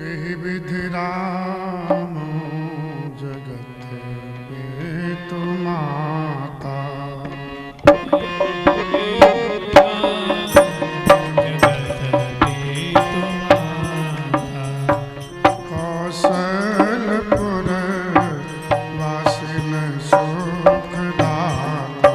एहि विधि राम जगत पितु माता। कौशलपुर वासिन सुख दाता।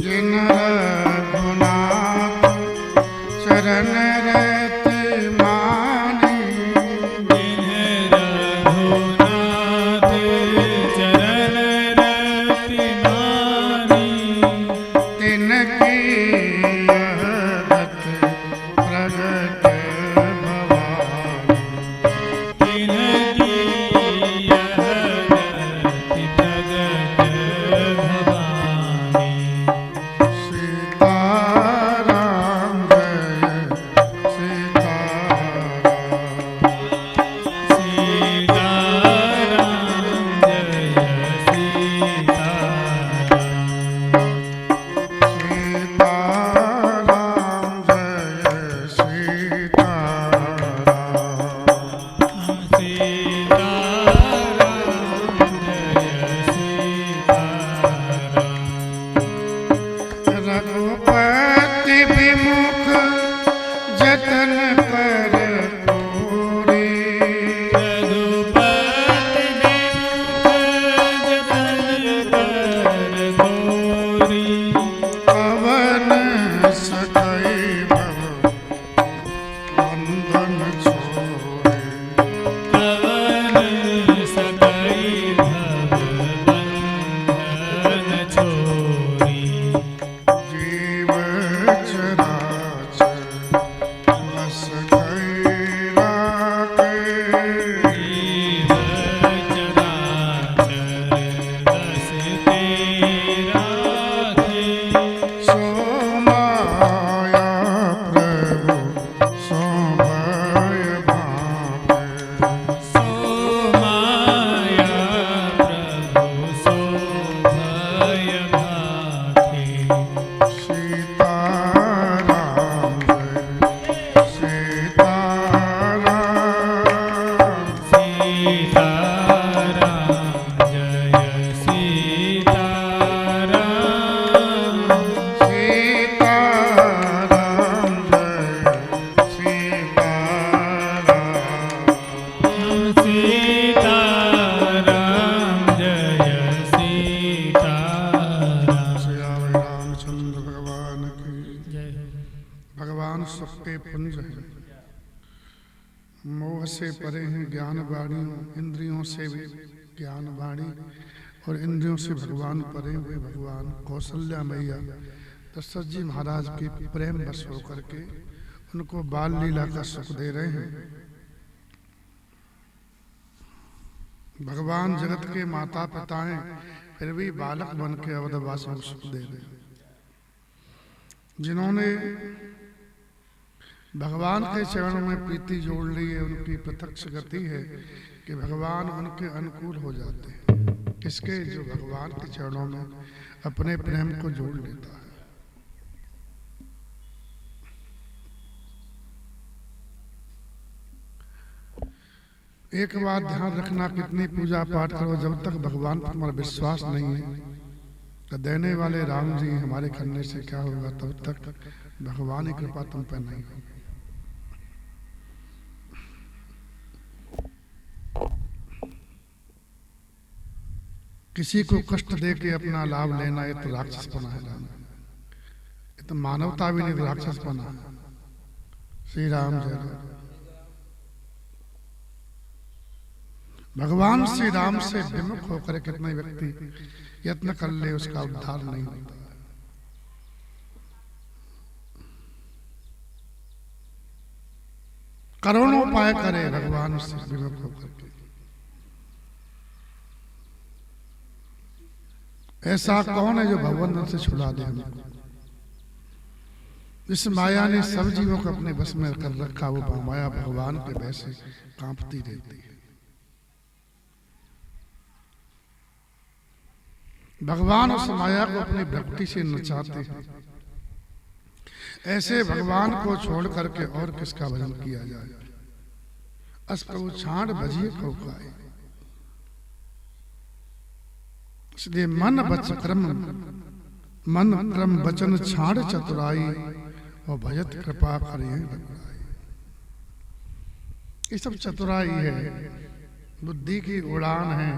जिन रघुनाथ चरण रति मानी। तिनकी यह गत प्रगट भवानी। सीताराम जय सीताराम। रघुपति विमुख जतन कर पूरी। पवन सखई भव बंधन छोड़े। जीव चराचर बस गए राखे। सो माया प्रभु सो भय भावे। सीताराम जय सीताराम। सियावर रामचंद्र भगवान की। भगवान सबके पुंज है, मोह से परे हैं ज्ञान वाणियों। इंद्रियों से भी ज्ञान वाणी और इंद्रियों से भगवान परे हुए भगवान कौशल्या मैया दशरथ जी महाराज के प्रेम बस होकर के उनको बाल लीला का सुख दे रहे हैं। भगवान जगत के माता पिता हैं, फिर भी बालक बन के अवधवासियों को सुख दे रहे हैं। जिन्होंने भगवान के चरणों में प्रीति जोड़ ली है, उनकी प्रत्यक्ष गति है कि भगवान उनके अनुकूल हो जाते हैं। किसके? जो भगवान के चरणों में अपने प्रेम को जोड़ लेता है। एक बात ध्यान रखना, कितनी पूजा पाठ करो, जब तक भगवान पर तुम्हारा विश्वास नहीं है तो देने वाले राम जी हमारे करने से क्या होगा, तब तक भगवान की कृपा तुम पर नहीं होगी। किसी को कष्ट दे के अपना लाभ लेना, ये तो राक्षस बना है राम। ये तो मानवता भी नहीं, तो राक्षस बना है। श्री राम जय राम। भगवान श्री राम से विमुख होकर कितने व्यक्ति यत्न कर ले, उसका उद्धार नहीं होता। करोड़ों उपाय करे, भगवान से विमुख होकर के। ऐसा कौन है जो भगवान से छुड़ा दे हमको? इस माया ने सब जीवों को अपने बस में कर रखा, वो माया भगवान के वैसे कांपती रहती है। भगवान उस माया को अपनी भक्ति से नचाते हैं। ऐसे भगवान को छोड़ करके और किसका भजन किया जाए। अस प्रभु छाड़ भजिए को खाए। इसलिए मन क्रम वचन छाड़ चतुराई और भजत कृपा करिए रघुराई। ये सब चतुराई है, बुद्धि की उड़ान है।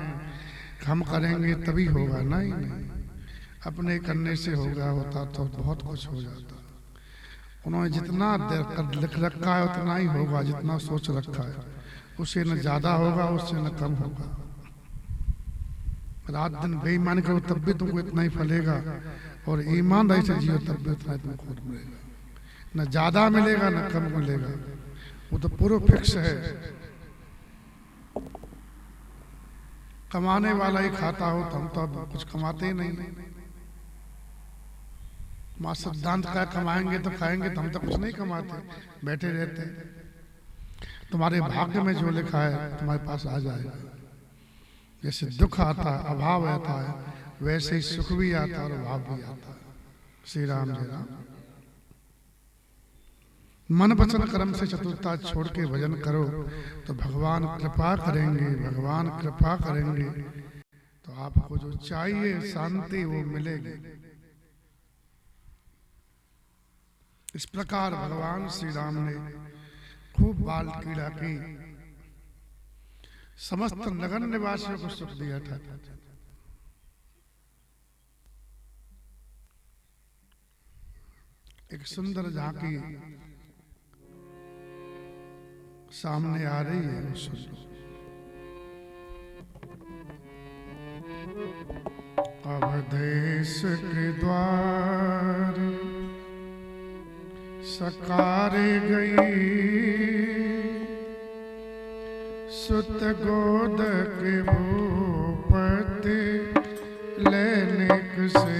हम करेंगे तभी होगा, नहीं अपने करने से होगा होता तो बहुत कुछ हो जाता। उन्होंने जितना लिख रखा है उतना ही होगा, जितना सोच रखा है उससे न ज्यादा होगा, उससे न कम होगा। रात दिन बेईमानी करो तब भी तुमको इतना ही फलेगा, और ईमानदारी से जियो तब भी उतना ही तुमको मिलेगा। न ज्यादा मिलेगा न कम मिलेगा, वो तो पूरा फिक्स है। कमाने वाला ही खाता हो तो हम तो अब कुछ कमाते ही नहीं। मां सिद्धांत का कमाएंगे तो खाएंगे, तो हम तो कुछ नहीं कमाते, बैठे रहते। तुम्हारे भाग्य में जो लिखा है तुम्हारे पास आ जाएगा। जैसे दुख आता है, अभाव आता है, वैसे ही सुख भी आता है और अभाव भी आता है। श्री राम जय राम। मन वचन कर्म से चतुरता छोड़ के भजन करो तो भगवान कृपा करेंगे। भगवान कृपा करेंगे तो आपको जो चाहिए शांति वो मिलेगी। इस प्रकार भगवान श्री राम ने खूब बाल क्रीड़ा की, समस्त नगर निवासियों को सुख दिया था। एक सुंदर झांकी सामने आ रही है, वो सुन लो। अवधेश के द्वार सकारे गई, सुत गोद के भूपति लेने से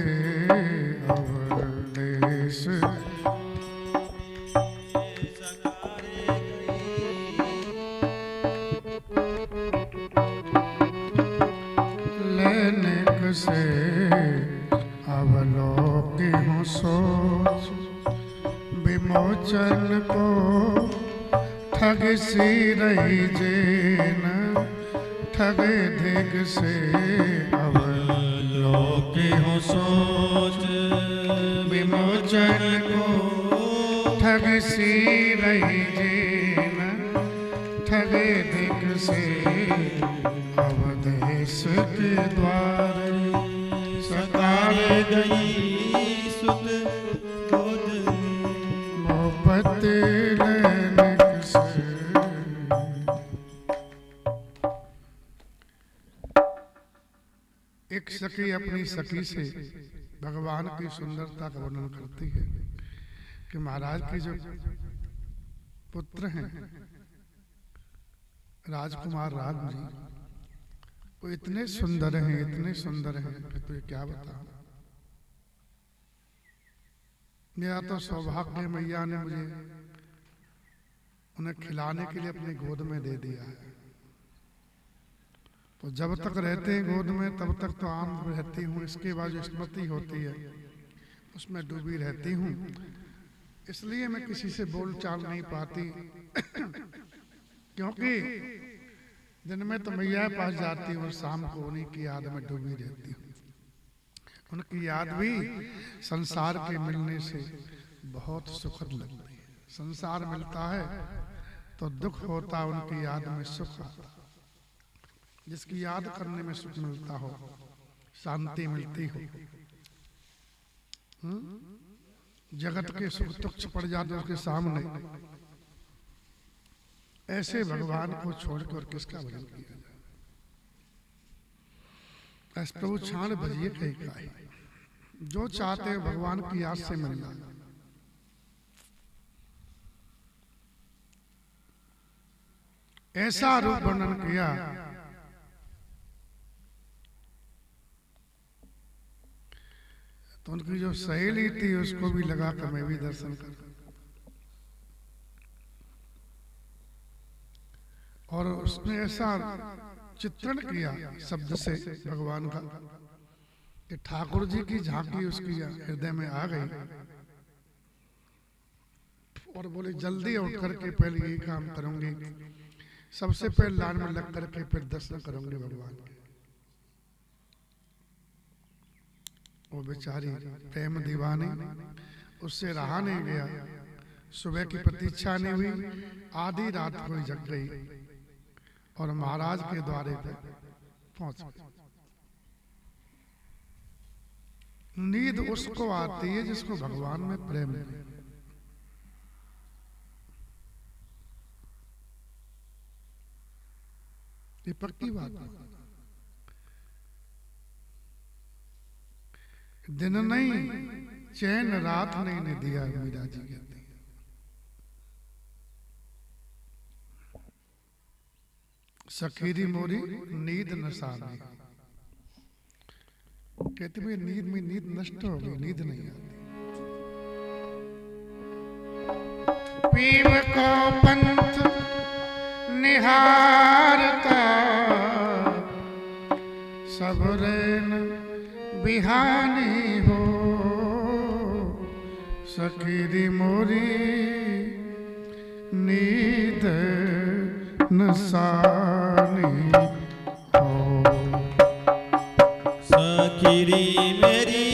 अवधेश लेने से अवलोकी हूँ सोच विमोचन को ठग सी रही जेन ठगे धिग से अवलोकी हूँ सोच विमोचन को ठग सी रही जेन ठगे धिग से अवधेश के द्वार सकारे गई सुत गोद मोहब्बत लेने से। एक सखी अपनी सखी से भगवान की सुंदरता का वर्णन करती है कि महाराज के जो पुत्र हैं राजकुमार राम जी, वो इतने सुंदर हैं, इतने सुंदर हैं कि तो ये क्या बता। मेरा तो सौभाग्य मैया ने मुझे उन्हें खिलाने के लिए अपनी गोद में दे दिया है। तो जब तक रहते हैं गोद में तब तक तो आनंद रहती हूँ, इसके बाद जो स्मृति होती है उसमें डूबी रहती हूँ। इसलिए मैं किसी से बोल चाल नहीं पाती क्योंकि दिन में तो मैया पास जाती हूँ और शाम को उन्हीं की याद में डूबी रहती हूँ। उनकी याद भी संसार के मिलने से बहुत सुखद लगती है। संसार मिलता है तो दुख होता, उनकी याद में सुख आता। जिसकी याद करने में सुख मिलता हो, शांति मिलती हो, जगत के सुख तुच्छ पड़ जाते उसके सामने, ऐसे भगवान को छोड़कर किसका भजन किया जाए। ऐस प्रभु छाड़ भजिए कहीं काहे। जो चाहते हैं भगवान की याद से मिलना। ऐसा रूप वर्णन किया तो उनकी जो सहेली थी उसको भी लगा कर मैं भी दर्शन कर, और उसने ऐसा चित्रण किया शब्द से भगवान का कि ठाकुर जी की झांकी उसकी हृदय में आ गई और बोले जल्दी उठ करके पहले यही काम करूंगी, सबसे पहले लाइन में लग करके फिर दर्शन करूंगी भगवान के। वो बेचारी प्रेम दीवानी, उससे रहा नहीं गया। सुबह की प्रतीक्षा नहीं हुई, आधी रात को जग गई और महाराज के द्वारे पे पहुंच गई। नींद उसको आती है जिसको भगवान में प्रेम है। ये पक्की बात है। दिन नहीं चैन रात नहीं ने दिया, मीरा जी कहती है। सखीरी मोरी नींद नसानी, कहते भाई नींद में नींद नष्ट हो गई, नींद नहीं आती। पीव को पंथ निहारता सब रैन बिहानी हो, सखीरी मोरी नींद नसानी हो। सखीरी मेरी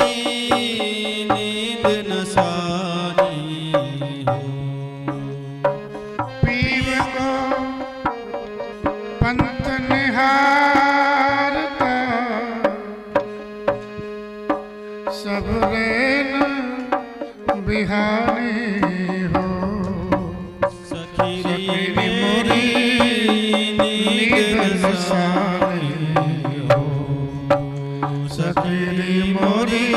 नींद नसानी हो, पीव को पंथ निहारता सब रैन बिहानी हो, सखीरी मेरी नींद नसानी हो, सखीरी मोरी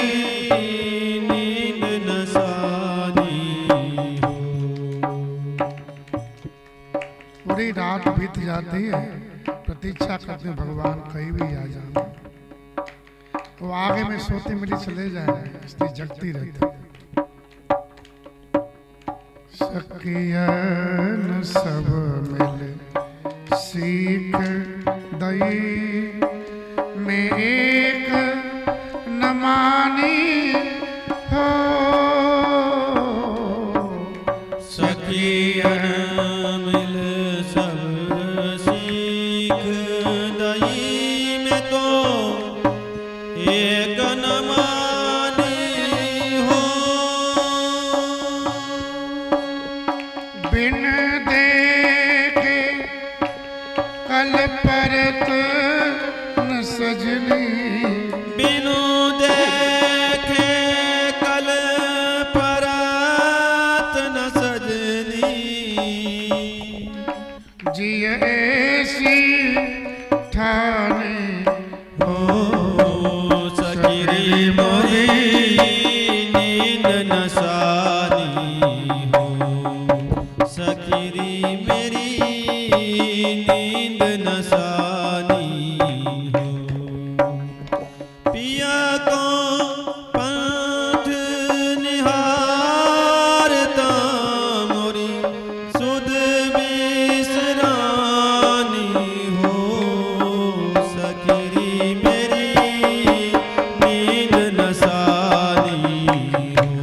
नींद नसानी हो। पूरी रात बीत जाती है, प्रतीक्षा करते हैं भगवान कहीं भी आ जाए। वो आगे में सोते मिली चले जाए, इसलिए जगती रहती। सखियन सब मिले सीख दई में एक न मानी हो, सखियन मिल सब सीख दई में तो एक न मानी हो, बिन देखे कल परत न सजनी, बिनु देखे कल परात न सजनी, जिय ऐसी ठाने हो सखीरी मोरी नींद नसानी हो, सखीरी मेरी नींद नसानी हो। पिया को पंथ निहारता मोरी सुध बिसरानी हो, सखीरी मेरी नींद नसानी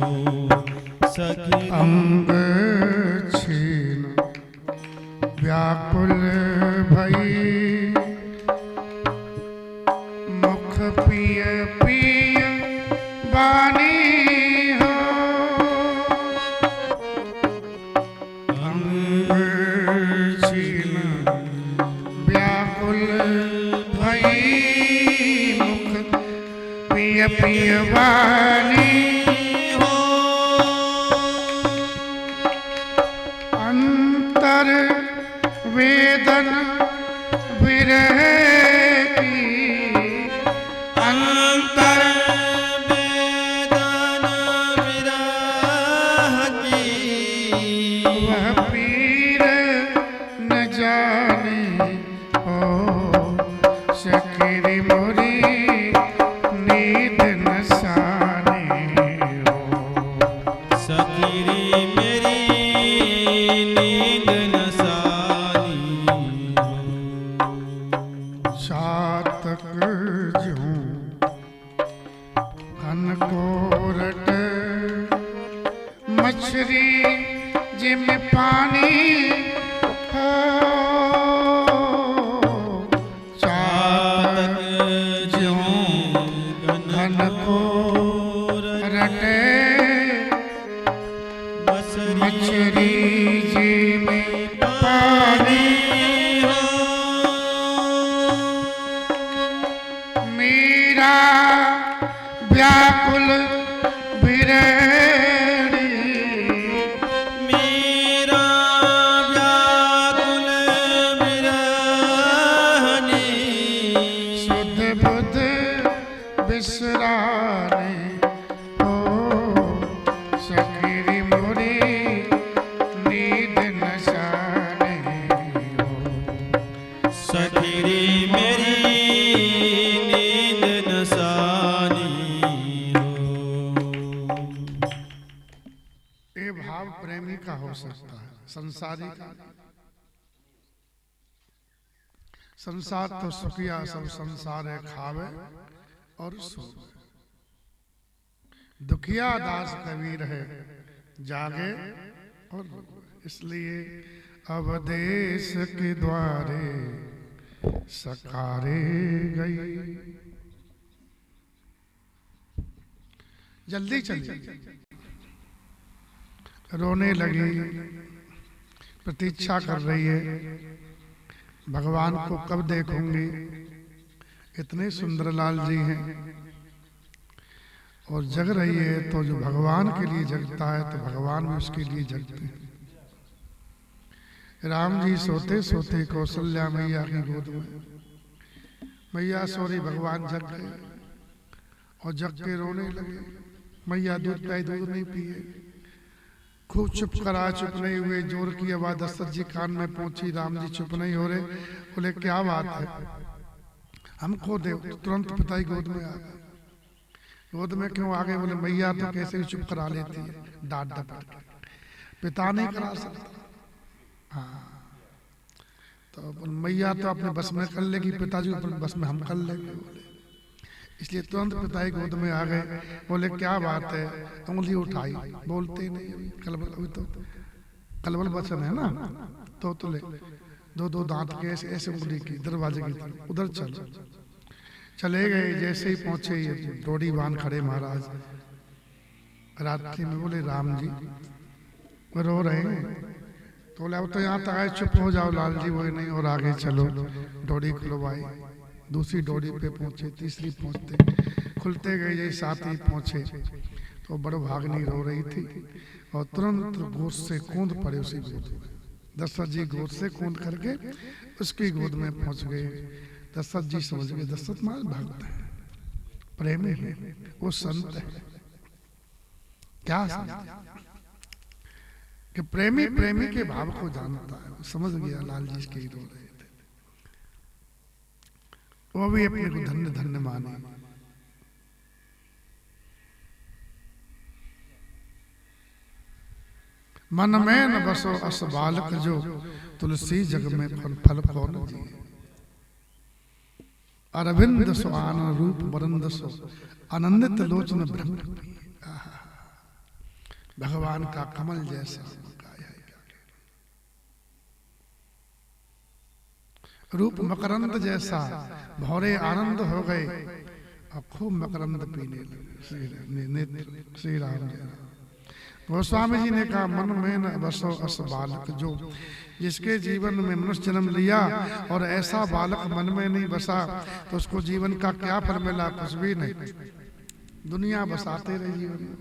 हो, सखीरी अंग छीन व्याकुल भई मुख पिय पिय बानी हो, अंग छीन व्याकुल भई मुख पिय पिय बानी हो, अंतर वेदन विरह की, अंतर वेदन विरह की, वह पीर न जाने हो, सखीरी मोरी नींद नसाने हो, सखीरी मेरी नींद नसानी हो। चातक जूं को रट मछली जिम पानी हो चातक ज्यों घन को रटे मछली जिम पानी हो मीरा व्याकुल बिरहणी मेरा व्याकुल बिरहनी शुद्ध बुद्ध बिसराने हो सखीरी मोरी नींद नशाने हो सखीरी मेरी नींद नसानी हो। ये भाव प्रेमी का हो सकता है, संसारी का नहीं। संसार तो सुखिया सब संसार है खावे और सोवे। दुखिया दास कबीर है जागे और रोवे। इसलिए अवदेश के द्वारे सकारे गई। जल्दी चलिए। रोने लगी, प्रतीक्षा कर रही है भगवान को कब देखूंगी। इतने सुंदरलाल जी हैं और जग रही है, तो जो भगवान के लिए जगता है तो भगवान भी उसके लिए जगते हैं। राम जी सोते सोते कौशल्या मैया की गोद में, मैया सॉरी भगवान जग गए और जग के रोने लगे। मैया दूध पिलाई, दूध नहीं पिए, खूब चुप करा, चुप नहीं हुए। जोर की आवाज दशरथ जी कान में पहुंची, राम जी चुप नहीं हो रहे। बोले क्या बात है, हमको दे। तुरंत पिता ही गोद में आ गए। गोद में क्यों आ गए? बोले मैया तो कैसे भी चुप करा लेती है डांट डपट के, पिता नहीं करा सकता। हाँ, तो मैया तो अपने बस में कर लेगी, पिताजी अपने बस में हम कर लेंगे। बोले इसलिए तुरंत पिता ही गोद में आ गए। बोले क्या बात है? उंगली उठाई, बोलते नहीं। कलबल, अभी तो कलबल वचन है ना, तो ले दो दो दांत के ऐसे ऐसे उंगली की दरवाजे की तरफ, उधर चलो। चले गए। जैसे ही पहुंचे ये डोरी बांध खड़े महाराज रात्रि में। बोले राम जी रो रहे हैं? तो बोले अब तो यहाँ तक आए, चुप हो जाओ लाल जी। वो नहीं, और आगे चलो। डोरी खुलवाई, दूसरी डोरी पे पहुंचे, तीसरी पहुंचते खुलते गए। यही साथ ही पहुंचे तो बड़ो भागनी रो रही थी और तुरंत गोद से कूद पड़े उसी गोद में। दशरथ जी गोद से कूद करके उसकी गोद में पहुंच गए। दशरथ जी समझ गए दशरथ महाराज भक्त है, प्रेमी है, वो संत है। क्या संत कि प्रेमी प्रेमी के भाव को जानता है। वो समझ गया लाल जी के रो रहे थे, वो भी अपने को धन्य धन्य माने। मन में न बसो अस बालक जो, तुलसी जग में फल कौन जिए। अरविंद सो आनन रूप वरंद सो, आनंदित लोचन भ्रम। भगवान का कमल जैसा रूप मकरंद जैसा, भौरे आनंद हो गए और खूब मकरंद पीने लगे। श्री राम जय राम। गोस्वामी जी ने कहा मन में न बसो अस बालक जो, जिसके जीवन में मनुष्य जन्म लिया और ऐसा बालक मन में नहीं बसा तो उसको जीवन का क्या फल मिला? कुछ भी नहीं। दुनिया बसाते रहे जीवन में।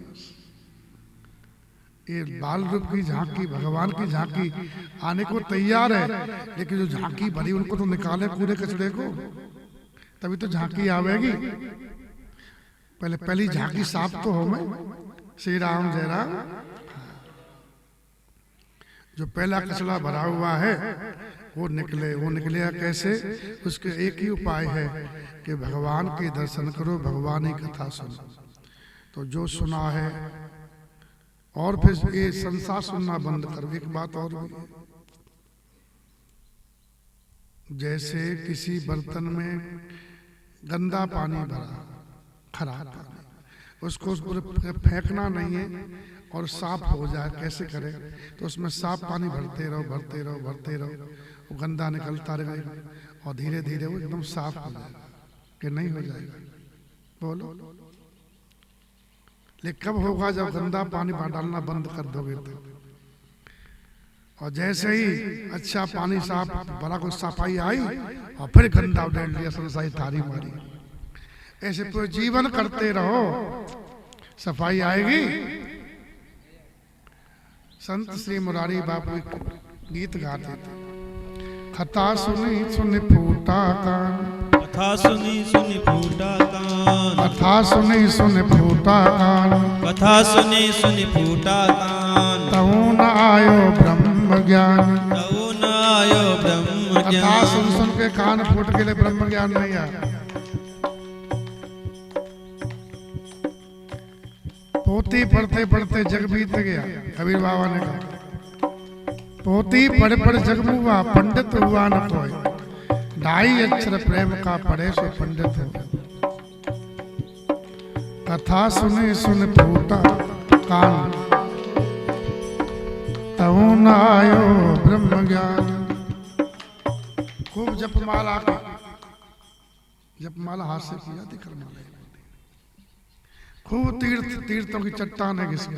ये बाल रूप की झांकी, भगवान की झांकी आने को तैयार है, लेकिन जो झांकी भरी उनको तो निकाले कूड़े कचड़े को, तभी तो झांकी आवेगी। पहले पहली झांकी साफ तो हो। मैं श्री राम जय राम। जो पहला कचरा भरा हुआ है वो निकले। वो निकलेगा कैसे? उसके एक ही उपाय है कि भगवान के दर्शन करो, भगवान की कथा सुनो। तो जो सुना है और फिर ये संसार सुनना बंद करो। एक बात और भी, जैसे किसी बर्तन में गंदा पानी भरा, खराब पानी, उसको उस पर फेंकना नहीं है और साफ हो जाए, कैसे करें? तो उसमें साफ पानी भरते रहो भरते रहो भरते रहो, वो गंदा निकलता रहेगा और धीरे धीरे वो एकदम साफ हो जाएगा। कि नहीं हो जाएगा? बोलो। लेकिन कब होगा? जब गंदा पानी डालना बंद कर दोगे तो। और जैसे ही अच्छा पानी साफ बड़ा कुछ सफाई आई और फिर गंदा डाल लिया, संसाई थारी मारी। ऐसे पूरे जीवन करते रहो, सफाई आएगी। संत श्री मुरारी बापू गीत गाते थे, कथा सुनी सुनी फूटा कान, कथा सुनी सुनी फूटा कान, कथा सुनी सुनी फूटा कान, कथा सुनी सुनी फूटा कान, तऊ न आयो ब्रह्म ज्ञान, तऊ न आयो ब्रह्म कथा ज्ञान। सुन सुन के कान फूट के लिए ब्रह्म ज्ञान नहीं आया। पोती पढ़ते पढ़ते जग बीत गया, कबीर बाबा ने कहा। पोती पढ़ पढ़ जग मुआ, पंडित हुआ न कोई, ढाई अक्षर प्रेम का पढ़े सो पंडित हो। कथा सुने सुन फूटा कान, तऊ न आयो ब्रह्म ज्ञान। खूब जपमाला की, जपमाला हाथ से किया थी करमाला, खूब तीर्थों की चट्टान है घिसके,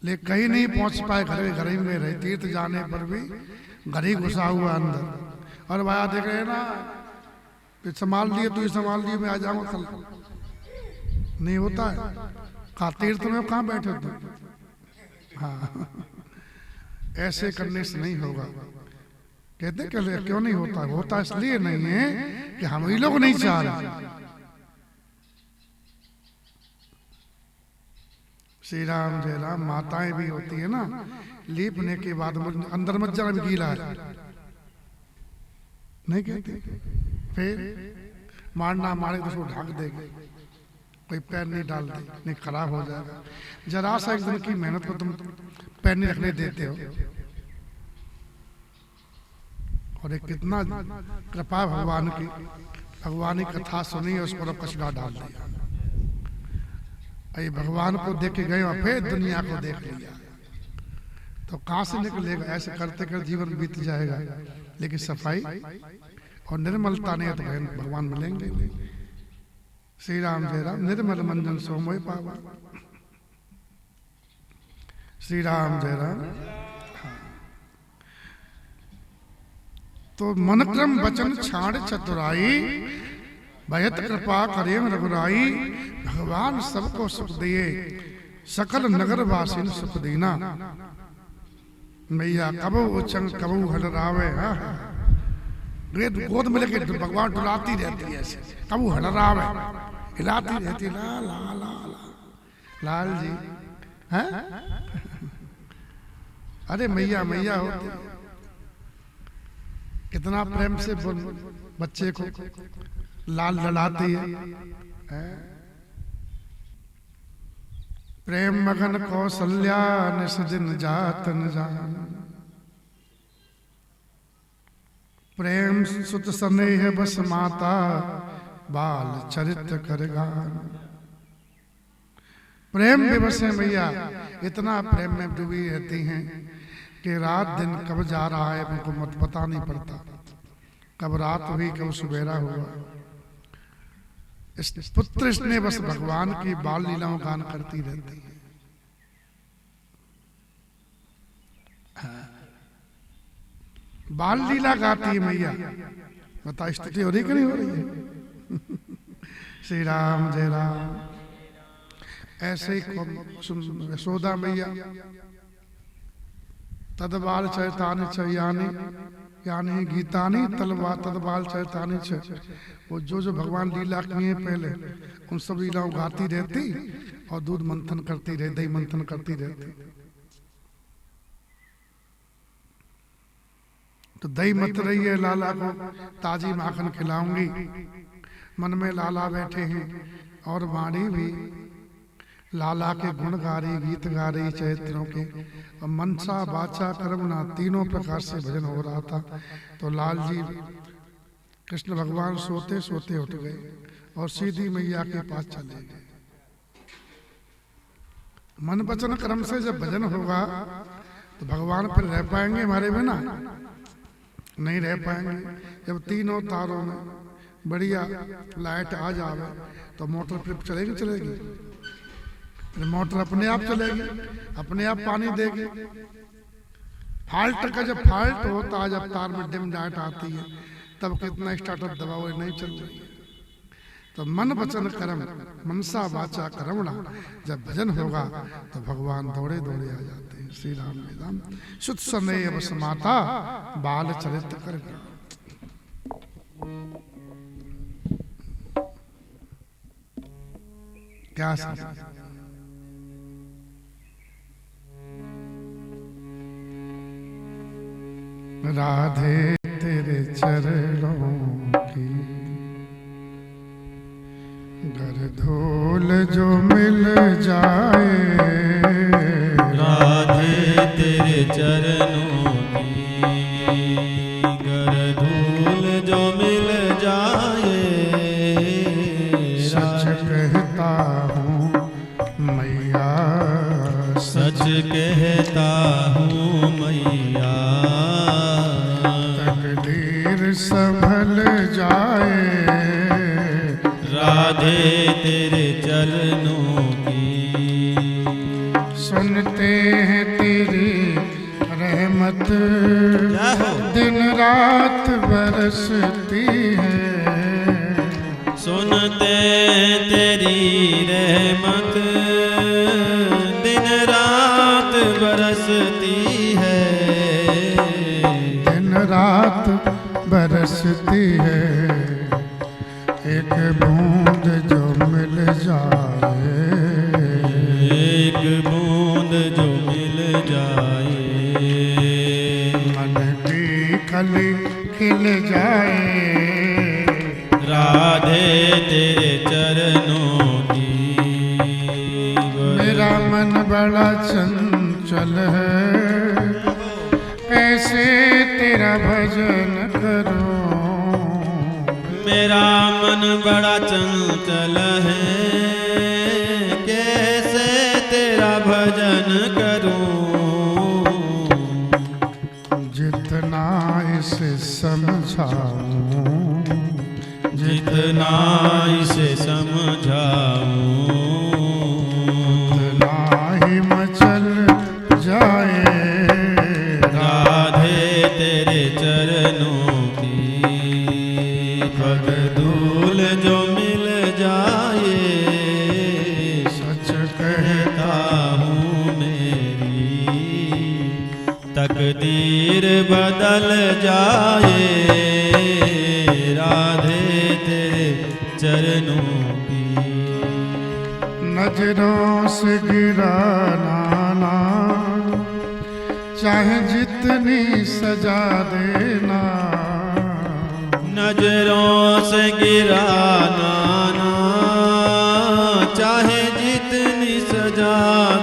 लेकिन कहीं नहीं पहुंच पाए, घर ही में रहे। तीर्थ जाने पर भी घर ही घुसा हुआ अंदर। और भाया देख रहे ना, संभाल लिए तू, संभाल लिए, मैं आ जाऊंगा कल। नहीं होता है। कहा तीर्थ में कहाँ बैठे तुम? हाँ, ऐसे करने से नहीं होगा। कहते क्यों नहीं होता? होता इसलिए नहीं है कि हम ही लोग नहीं चाह रहे। श्री राम जय राम। माताएं भी होती है ना, लीपने के बाद अंदर मत जाना, भी गीला है नहीं कहते। फिर मारना मारे तो उसको ढक देंगे, कोई पैर नहीं डाल दे, नहीं खराब हो जाएगा। जरा सा एक दिन की मेहनत को तुम पैर नहीं रखने देते हो। और एक कितना कृपा भगवान की, भगवान की कथा सुनी, उस पर कचरा डाल दिया। ये भगवान को देख के गए और फिर दुनिया को देख लिया, तो कहां से निकलेगा? ऐसे करते करते जीवन बीत जाएगा। लेकिन सफाई और निर्मलता नहीं है तो भगवान मिलेंगे नहीं। श्री राम जय राम। निर्मल मंजन सो मोहि पावा। श्री राम जय राम। तो मन क्रम वचन छाड़ चतुराई, भयत कृपा करे रघुराई। भगवान सबको सुख दिए, सकल नगर वासिन सुख दीना। मैया कबू उचंग कबू हडरावे। गोद में लेके भगवान डुलाती रहती है, ऐसे कबू हडरावे, हिलाती रहती। ला ला ला ला लाल जी हैं। अरे मैया मैया होती, कितना प्रेम से बच्चे को लाल ललाती है। प्रेम मगन कौशल्या निस दिन जात न जान। प्रेम सुत स्नेह बस माता, बाल चरित्र कर गान। प्रेम विवश है मैया, इतना प्रेम में डूबी रहती हैं कि रात दिन कब जा रहा है उनको मत पता नहीं पड़ता। कब रात हुई कब सुबेरा हुआ। इस पुत्र इसने बस भगवान की बाल लीलाओं गान करती रहती है। बाल लीला गाती है मैया। बता स्तुति हो रही कि नहीं हो रही है? श्री राम जय राम। ऐसे ही यशोदा मैया तदबाल चैतानि च यानी यानी गीतानी तलवा तदबाल चैतानि च। वो जो भगवान लीला किए पहले उन सब लीलाओं गाती रहती और दूध मंथन करती रहती, दही मंथन करती रहती। तो दही मत रही है, लाला को ताजी माखन खिलाऊंगी। मन में लाला बैठे हैं और वाणी भी लाला के गुण गा रही, गीत गा रही चैत्रों के। और मनसा वाचा कर्मणा तीनों प्रकार से भजन हो रहा था। तो लाल जी कृष्ण भगवान सोते सोते उठ गए और सीधी मैया के पास चले गए। मन वचन कर्म से जब भजन होगा तो भगवान फिर रह पाएंगे हमारे बिना? नहीं रह पाएंगे। जब तीनों तारों में बढ़िया लाइट आ जावे तो मोटर फिर चलेगी चलेगी? मोटर अपने आप चलेगी, अपने आप पानी देगी। फाल्ट का जब फाल्ट होता है, जब तार में डिम लाइट आती है, तब कितना स्टार्टर दबाओ नहीं चल रही है। तो मन वचन कर्म मनसा वाचा कर्मणा जब भजन होगा तो भगवान दौड़े दौड़े आ जाते हैं। श्री राम राम शुद्ध समय बस माता बाल चरित्र कर। क्या राधे तेरे चरणों की घर धूल जो मिल जाए, राधे तेरे चरणों की घर धूल जो मिल जाए। सच कहता हूँ मैया, सच कहता हूँ मैया, तकदीर संभल जाए। राधे तेरे चरणों की सुनते हैं तेरी रहमत, दिन रात बरसती है। सुनते तेरी रहमत दिन रात बरसती है। दिन रात बरसती है। एक बूंद जो मिल जाए, एक बूंद जो मिल जाए। मन की कली खिल जाए। राधे तेरे चरणों की मेरा मन बड़ा चंचल है, कैसे तेरा भजन करूं। मेरा मन बड़ा चंचल है, कैसे तेरा भजन करूं। जितना इसे समझाऊं, जितना इसे समझाऊं, उतना ही मचल जाए। राधे तेरे चरणों की पग धूल जो मिल जाए। सच कहता हूँ मेरी तकदीर बदल जाए। राधे तेरे चरणों की नजरों से गिराना ना, चाहे जितनी सजा देना। नजरों से गिराना ना, चाहे जितनी सजा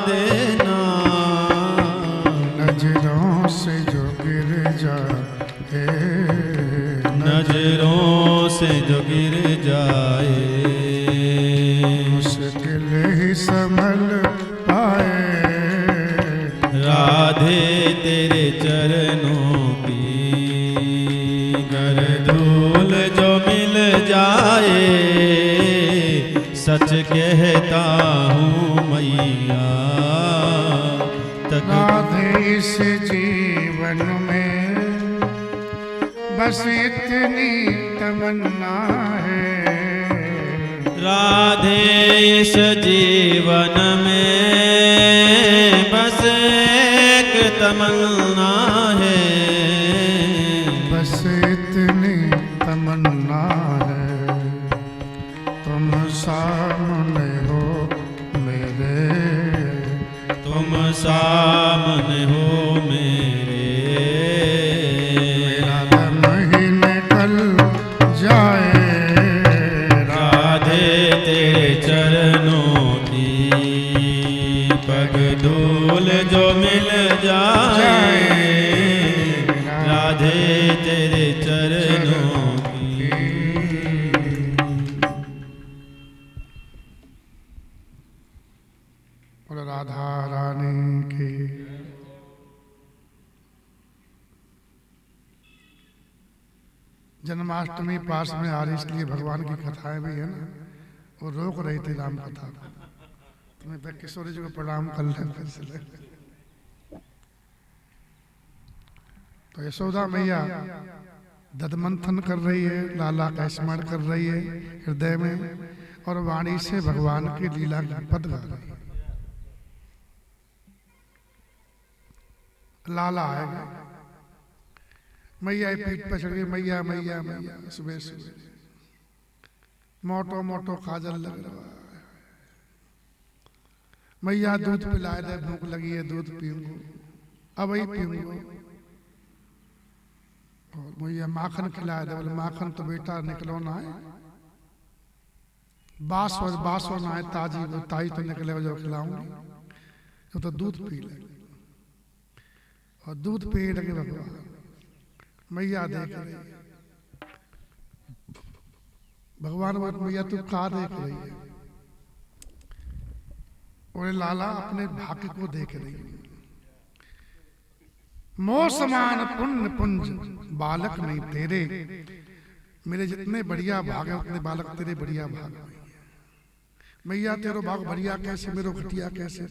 देना। नजरों से जो गिर जाए, नजरों से जो गिर जाए। मुश्किल ही संभल पाए। राधे तेरे चरणों की घर धूल जो मिल जाए। सच कहता हूँ मैया, राधे इस जीवन में बस इतनी तमन्ना है। राधे इस जीवन में बस एक तमन्ना है। बस इतनी तमन्ना है, तुम सामने हो मेरे। तुम सामने हो मेरे। मेरा दम ही निकल जाए। राधे तेरे चरणों की पग धूल जो मिल जाए। राधे तेरे चरणों की जन्माष्टमी पास में आ रही, इसलिए भगवान की कथाएं भी है ना, वो रोक रही थी राम कथा को। तुम्हें पे किशोरी जी को प्रणाम कर ले फिर से ले। तो यशोदा मैया दधमंथन कर रही है, लाला का स्मरण कर रही है हृदय में, और वाणी से भगवान की लीला की पद गा रही है। लाला आएगा, मैया पीठ पर चढ़ गई, मैया मैया मैया, सुबह सुबह मोटो मोटो काजल लग रहा है, मैया दूध पिलाए दे, भूख लगी है दूध पीऊंगा, अब ही पीऊंगा। और मैया माखन खिलाए दे, बोले माखन तो बेटा निकलो ना है, बासो ना है ताजी, वो ताई तो निकले जो खिलाऊंगी, तो दूध पी ले। और दूध पी लगे भगवान, मैया देख रही है। भगवान बोले मैया तू कहाँ देख रही है? और लाला अपने भाग्य को देख रही है। मोह समान पुण्य पुंज बालक नहीं तेरे, मेरे जितने बढ़िया भाग है उतने बालक तेरे बढ़िया भाग नहीं है। मैया तेरो भाग बढ़िया कैसे, मेरो घटिया कैसे?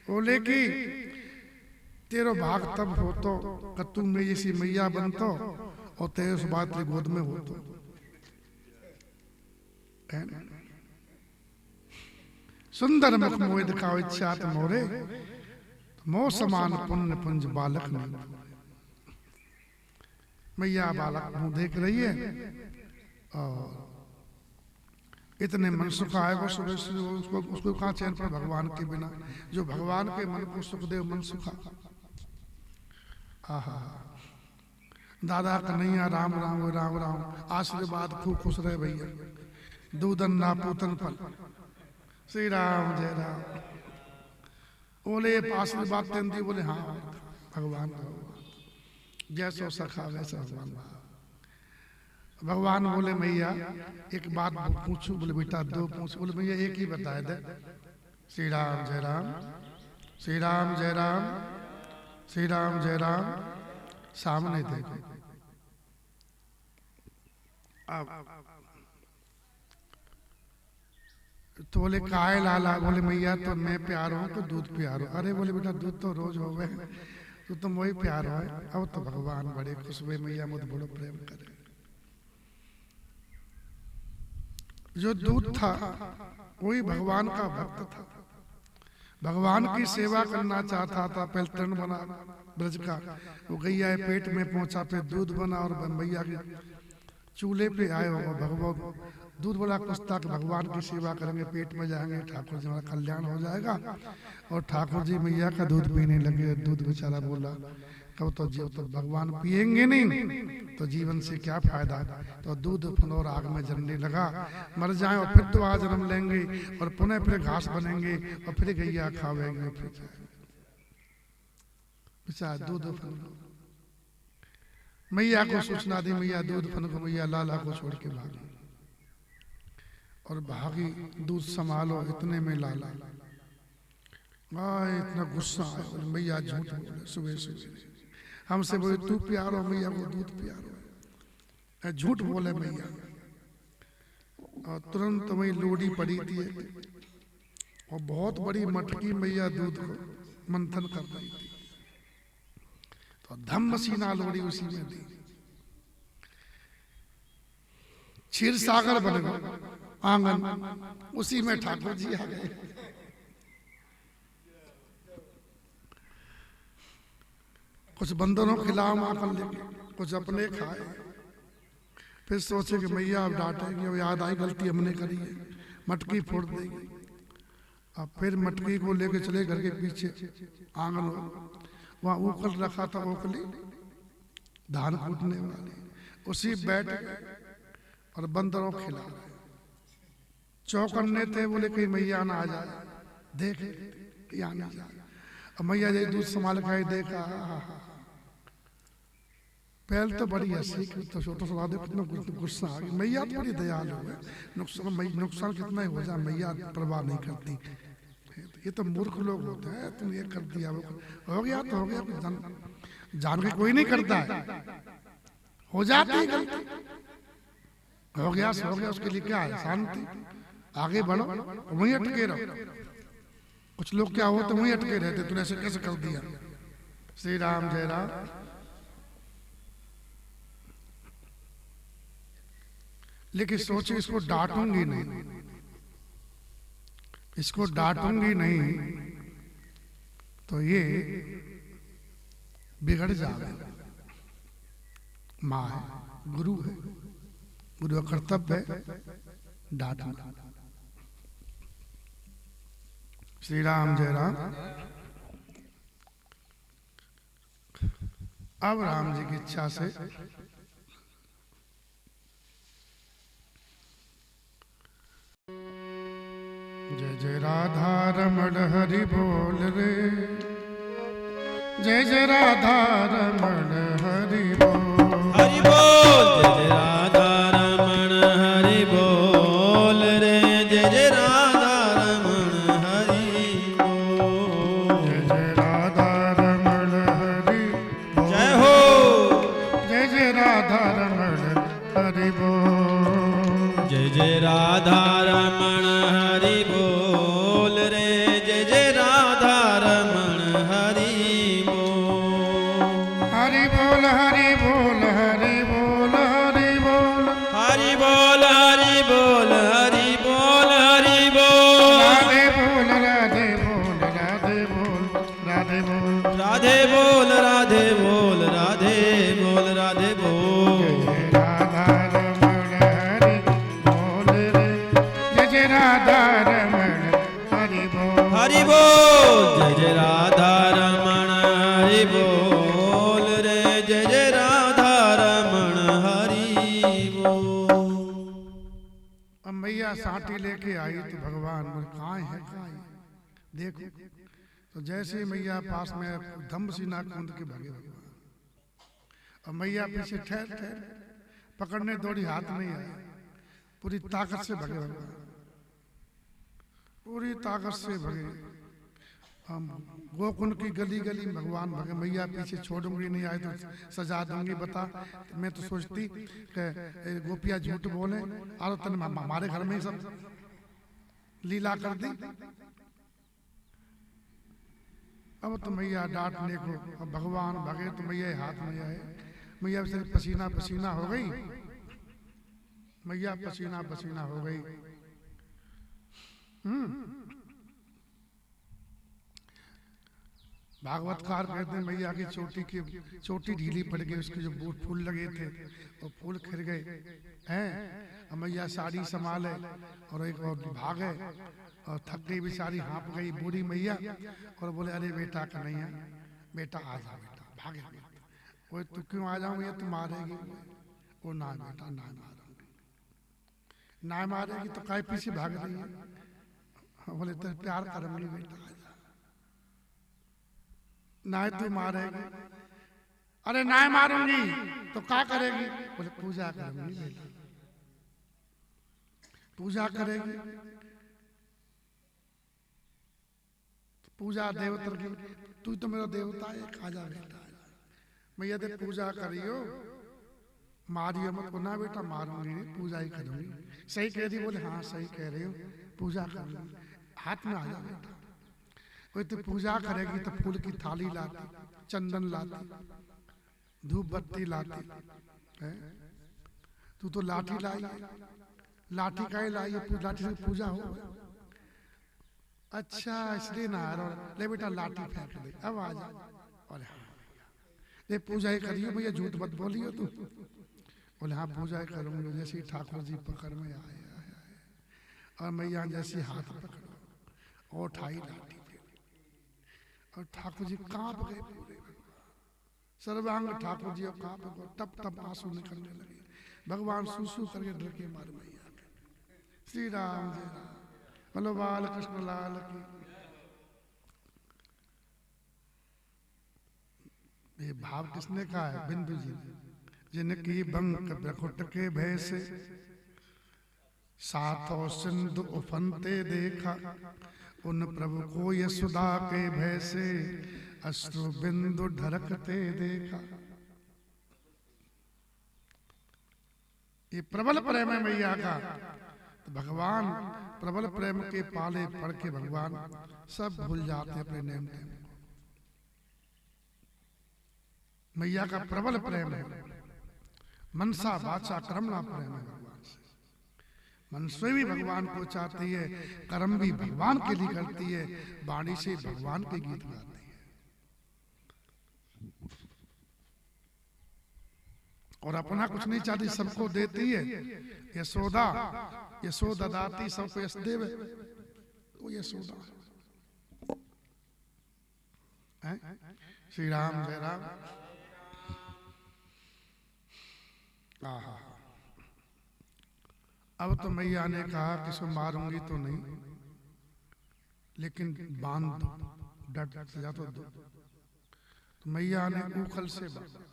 बोले कि तेरो भाग तब हो तो कत्तू में जैसी मैया बनतो, और तेरे उस बात तेरी गोद में हो तो सुंदर मुख मोह दिखाओ इच्छा मोरे, मोह समान पुण्य पुंज बालक नहीं। मैया बालक मुंह देख रही है, और इतने मन सुख आएगा सुबह सुबह, उसको कहाँ चैन पर भगवान के बिना, जो भगवान के मन को सुख दे मन सुखा। आहा, दादा कन्हैया राम राम राम राम, आशीर्वाद खूब खुश रहे भैया, दूधन ना पूतन फल, श्री राम जय राम। बोले आशीर्वाद देती, बोले हाँ भगवान जैसो सखा वैसा भगवान। भगवान बोले मैया एक बात पूछूं? बोले बेटा दो पूछ। बोले मैया एक ही बताए दे, श्री राम जय राम, श्री राम जय राम, श्री राम जय राम। सामने देखो, अब तो बोले काहे लाला? बोले मैया तो मैं प्यार हूं तो दूध प्यार हो। अरे बोले बेटा दूध तो रोज हो गए, तू तो वही प्यार हो। अब तो भगवान बड़े खुश हुए, मैया मुझे बड़ो प्रेम करे। जो दूध था वही भगवान का भक्त था, भगवान की सेवा करना चाहता था। पहले तृण बना ब्रज का, वो गैया पेट में पहुंचा, फिर दूध बना, और मैया के चूल्हे पे आए हो भगवान। दूध बड़ा कुछ था कि भगवान की सेवा करेंगे, पेट में जाएंगे, ठाकुर जी हमारा कल्याण हो जाएगा। और ठाकुर जी मैया का दूध पीने लगे। दूध बेचारा बोला कब तो जीव तो भगवान पिएंगे नहीं तो जीवन से क्या फायदा। तो दूध फनोर आग में जलने लगा, मर जाए और फिर दोबारा जन्म लेंगे, और पुनः फिर घास बनेंगे, और फिर गैया खावेंगे, फिर बेचारा दूध फन। मैया को सूचना दी, मैया दूध फन को, मैया लाला को छोड़ के भागी, और भागी दूध संभालो। इतने में लाला इतना गुस्सा आया, मैया झूठ बोले सुबह सुबह, हमसे बोले तू प्यार हो, मैया को दूध प्यार हो, झूठ बोले मैया। और तुरंत वही लोड़ी पड़ी थी, और बहुत बड़ी मटकी मैया दूध को मंथन कर रही थी, तो धम्म सीना लोड़ी उसी में दी, क्षीर सागर बन गया आंगन, उसी में ठाकुर जी आ गए। कुछ बंदरों खिलाओ माखन लेके, कुछ अपने खाए। फिर सोचे कि मैया अब डांटेंगे, अब याद आई गलती हमने करी है, मटकी फोड़ देगी। अब फिर मटकी को लेके चले घर के पीछे आंगन, वहां उखल रखा था, ओखली धान कूटने वाली, उसी बैठ और बंदरों खिला रहे। चौकन्ने थे, बोले कहीं मैया ना आ जाए, देख यहाँ ना जाए। अब मैया जब दूध संभाल खाई, देखा पहले तो बड़ी हंसी, तो छोटा सा कितना गुस्सा आ गया। मैया तो बड़ी दयालु है, नुकसान कितना ही हो जाए मैया परवाह नहीं करती। ये तो मूर्ख लोग होते हैं, तुम ये कर दिया, वो हो गया तो हो गया, जान के कोई नहीं करता है, हो जाती है गलती। हो गया सो हो गया, उसके लिए क्या है, शांति, आगे बढ़ो, वहीं अटके रहो। कुछ लोग क्या होते वहीं अटके रहते, तूने ऐसे कैसे कर दिया। श्री राम जय राम। लेकिन सोचे इसको डांटूंगी नहीं, इसको डांटूंगी नहीं तो ये बिगड़ जाए। माँ है, गुरु है, गुरु का कर्तव्य है डांटना। श्री राम जय राम। अब राम जी की इच्छा से जय जय राधा रमण हरि बोल रे, जय जय राधा रमण हरि बोल, हरि बोल। जय जय राधा रमण हरि बोल रे, जय जय राधा रमण हरि बोल। जय जय राधा रमण हरि बोल, जय हो। जय जय राधा रमण हरि बोल, जय जय राधा रमण हरि बोल रे, जय जय राधा रमण हरि बोल। हरि बोल हरि बोल हरि बोल हरि बोल, हरि बोल हरि बोल हरि बोल हरि बोल। राधे बोल राधे बोल राधे बोल राधे बोल, राधे बोल राधे बोल राधे बोल राधे बोल। जय राधा रमण हरि बोल रे, जय जय राधा रमण हरि बोल, हरि बोल। जय जय राधा रमण हरि बोल रे, जय जय राधा रमण हरि बोल। अब मैया साटी लेके आई तो भगवान बोले कहाँ है, कहाँ है, देखो। तो जैसे ही मैया पास में धम्म सीना कूद के भागे भगवान, और मैया पीछे ठहर ठहर पकड़ने दौड़ी, हाथ नहीं आया, पूरी ताकत से भगे भगवान, पूरी ताकत से भगे। हम गोकुंड की गली गली भगवान भगे, मैया पीछे छोड़ूंगी नहीं, आए तो सजा दूंगी बता। मैं तो सोचती कि गोपिया झूठ बोले और तन हमारे घर में ही सब लीला कर दी। अब तो मैया डांटने को, अब भगवान भगे तो मैया हाथ में आए, मैया से पसीना पसीना हो गई, मैया पसीना पसीना हो गई। भागवतकार कहते हैं मैया की चोटी ढीली पड़ गई, उसके जो बूट फूल लगे थे वो फूल खिल गए हैं। अब मैया साड़ी संभाले और एक और भागे और थक गई बेचारी, हाँप गई बूढ़ी मैया, और बोले अरे बेटा कन्हैया, बेटा आ जा बेटा, भागे। वो तू क्यों आ जाऊँ, ये तू मारेगी। वो ना बेटा ना मारूंगी, ना मारेगी तो काय पीछे भाग रही है। बोले तो प्यार करूंगी बेटा, ना तू मारेगी। अरे ना मारूंगी तो क्या करेगी। बोले पूजा करूंगी बेटा, पूजा करेगी। पूजा देवतर की, तू तो मेरा देवता है, खा जा बेटा। मैया दे पूजा करियो, मारियो मत। ना बेटा मारूंगी नहीं, पूजा ही करूंगी। सही कह रही। बोले हाँ सही कह रही हो, पूजा करूंगी, हाथ में आ जा बेटा। कोई तो पूजा करेगी तो फूल की थाली लाती, चंदन लाती, धूप बत्ती लाती है। तू तो लाठी लाई है, लाठी का ही लाई है, लाठी से पूजा हो। अच्छा इसलिए ना आ रहा, ले बेटा लाठी फेंक दे, अब आ जा। और ये पूजा ही करियो भैया, झूठ मत बोलियो तू। बोले हाँ पूजा ही करूंगा। जैसे ही ठाकुर जी पकड़ में आए और मैया जैसे हाथ पकड़ो और उठाई लाठी और ठाकुर जी कांप गए पूरे, सर्वांग ठाकुर जी कांप गए, टप टप आंसू निकलने लगे। भगवान सूसू करके डर के मारे मैया। श्री राम जय राम, बोलो बाल कृष्ण लाल की। ये भाव किसने कहा है? बिंदु जी ने। जिनकी बंक प्रकुट के भय से सातों सिंधु उफनते देखा, उन प्रभु को यशोदा के भय से अश्रु बिंदु ढरकते देखा। ये प्रबल प्रेम है मैया का। तो भगवान प्रबल प्रेम के पाले पढ़ के भगवान सब भूल जाते हैं अपने नेम टेम। मैया का प्रबल प्रेम है, मनसा वाचा कर्मणा प्रेम है भगवान से। मन से भी भगवान को चाहती है, कर्म भी भगवान के लिए करती है, वाणी से भगवान के गीत गाती है। और अपना कुछ नहीं चाहती, सबको देती है। यशोदा यशोदा दाती सबको यश देव, वो यशोदा है। श्री राम जय राम। आहा, अब तो मैया ने कहा कि इसको मारूंगी तो नहीं, लेकिन बांध दो, डट सजा तो दो। तो मैया ने ऊखल से बांधा।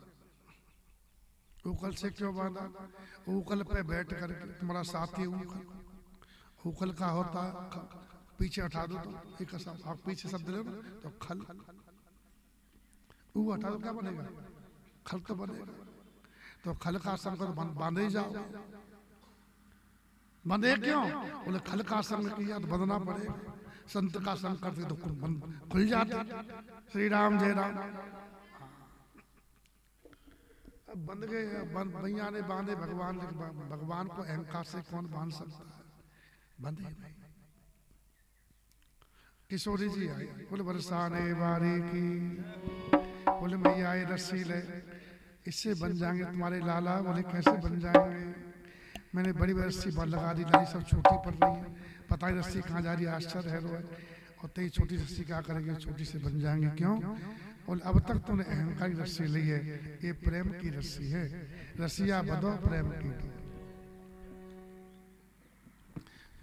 ऊखल से क्यों बांधा? ऊखल पे बैठ करके, तुम्हारा साथी ऊखल, ऊखल का होता पीछे हटा दो तो एक आप पीछे शब्द ले तो खल, ऊ हटा दो क्या बनेगा? खल तो बनेगा। तो खल का आसन कर बांधे ही जाओ। बंधे क्यों? बोले खल का आसन किया तो बंधना पड़ेगा। संत का आसन करते तो खुल जाते। श्री राम जय राम। अब बंध गए, भैया ने बांधे भगवान। भगवान को अहंकार से कौन बांध सकता है? बंधे नहीं। किशोरी जी आई, बोले बरसाने वारी की, बोले मैया ये रस्सी ले, इससे बन जाएंगे तुम्हारे लाला। बोले कैसे बन जाएंगे? मैंने बड़ी बड़ी रस्सी लगा दी, लाई सब छोटी पड़ रही है, पता ही रस्सी कहाँ जा रही है। आश्चर्य है रोए। और तेरी छोटी रस्सी क्या करेंगे? छोटी से बन जाएंगे। क्यों? और अब तक तूने अहंकार की रस्सी ली है, ये प्रेम की रस्सी है। रस्सिया बदो प्रेम की।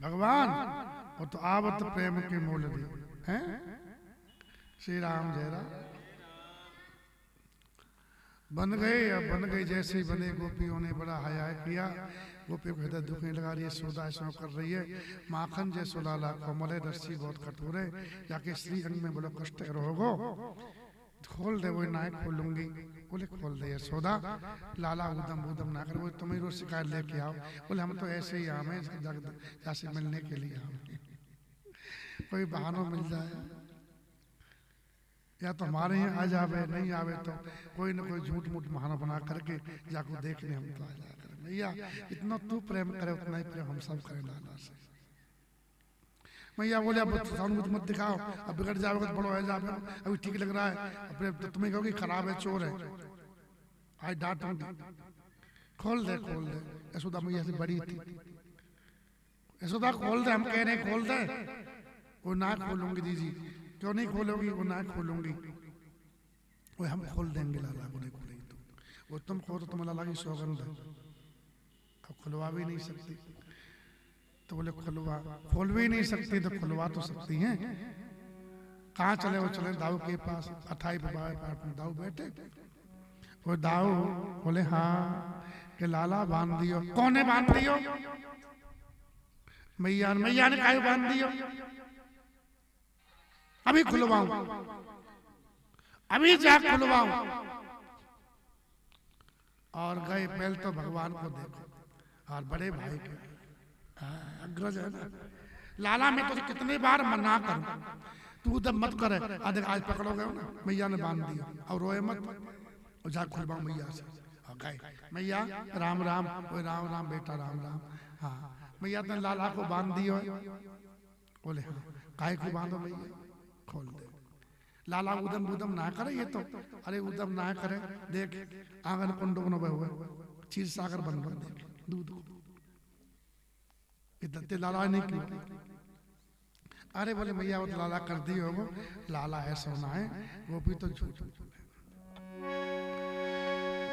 भगवान और तो आवत प्रेम के मोल दी है। श्री राम जय राम। बन गए, अब बन गए जैसे ही बने। गोपियों ने बड़ा हया किया। गोपियों को हृदय दुखने लगा रही है। सोदा ऐसा कर रही है। माखन जैसो लाला कोमल है, रस्सी बहुत कठोर है, जाके श्री अंग में बड़ा कष्ट रहोगो। खोल दे। वो ना खोलूंगी। बोले खोल दे यशोदा। लाला उदम उदम ना कर, वो तुम्हें रोज शिकायत लेके आओ। बोले हम तो ऐसे ही आए जैसे मिलने के लिए आए, कोई बहाना मिल जाए, या तो हमारे यहाँ आ जावे, नहीं आवे तो कोई ना कोई झूठ मूठ बहाना बना करके जाको देखने हम तो आ जाया करें। भैया इतना तू प्रेम करे उतना ही प्रेम हम सब करें लाला से। मैया बोले अब सहानुभूति मत दिखाओ, अब बिगड़ जाओगे तो बड़ो है जाओगे, अभी ठीक लग रहा है, अपने तो तुम्हें कहोगे खराब है, चोर है, आज डांटूंगी। खोल दे खोल दे। यशोदा मैया से बड़ी थी। यशोदा खोल दे, हम कह रहे खोल दे। वो ना खोलूंगी दीदी। क्यों नहीं खोलोगी? वो ना खोलूंगी। वो हम खोल देंगे लाला को, नहीं खोलेगी तो। वो तुम खोलो तो तुम लाला की सौगंध है, अब खुलवा भी नहीं सकती। तो बोले खुलवा, खोल भी नहीं सकती तो खुलवा तो सकती हैं। कहाँ चले? वो चले दाऊ के पास। अठाई पाठ में दाऊ बैठे। वो दाऊ बोले हाँ कि लाला बांध दियो। कौन है बांध दियो? मैया ने काहे बांध दियो? अभी खुलवाऊं, अभी जा खुलवाऊं। और गए। पहले तो भगवान को देखो और बड़े भाई के अग्रज है ना। लाला मैं तो कितने बार मना करूं, तू जब मत करे। आज पकड़ोगे ना, मैया ने बांध दिया। और रोए मत, और जा खुलवाऊं मैया से। और गए मैया राम राम। वो राम राम बेटा राम राम। हाँ मैया ने लाला को बांध दियो। बोले हाँ। काहे को बांधो मैया? खोल दे। लाला उदम उदम ना करे। ये तो अरे उदम ना करे। देख आंगन कुंडो न हुए, चीज सागर बन बन देख दूध को। इतने लाला नहीं की। अरे बोले मैया वो तो लाला कर दी होगो। लाला है सोना है, वो भी तो झूठ।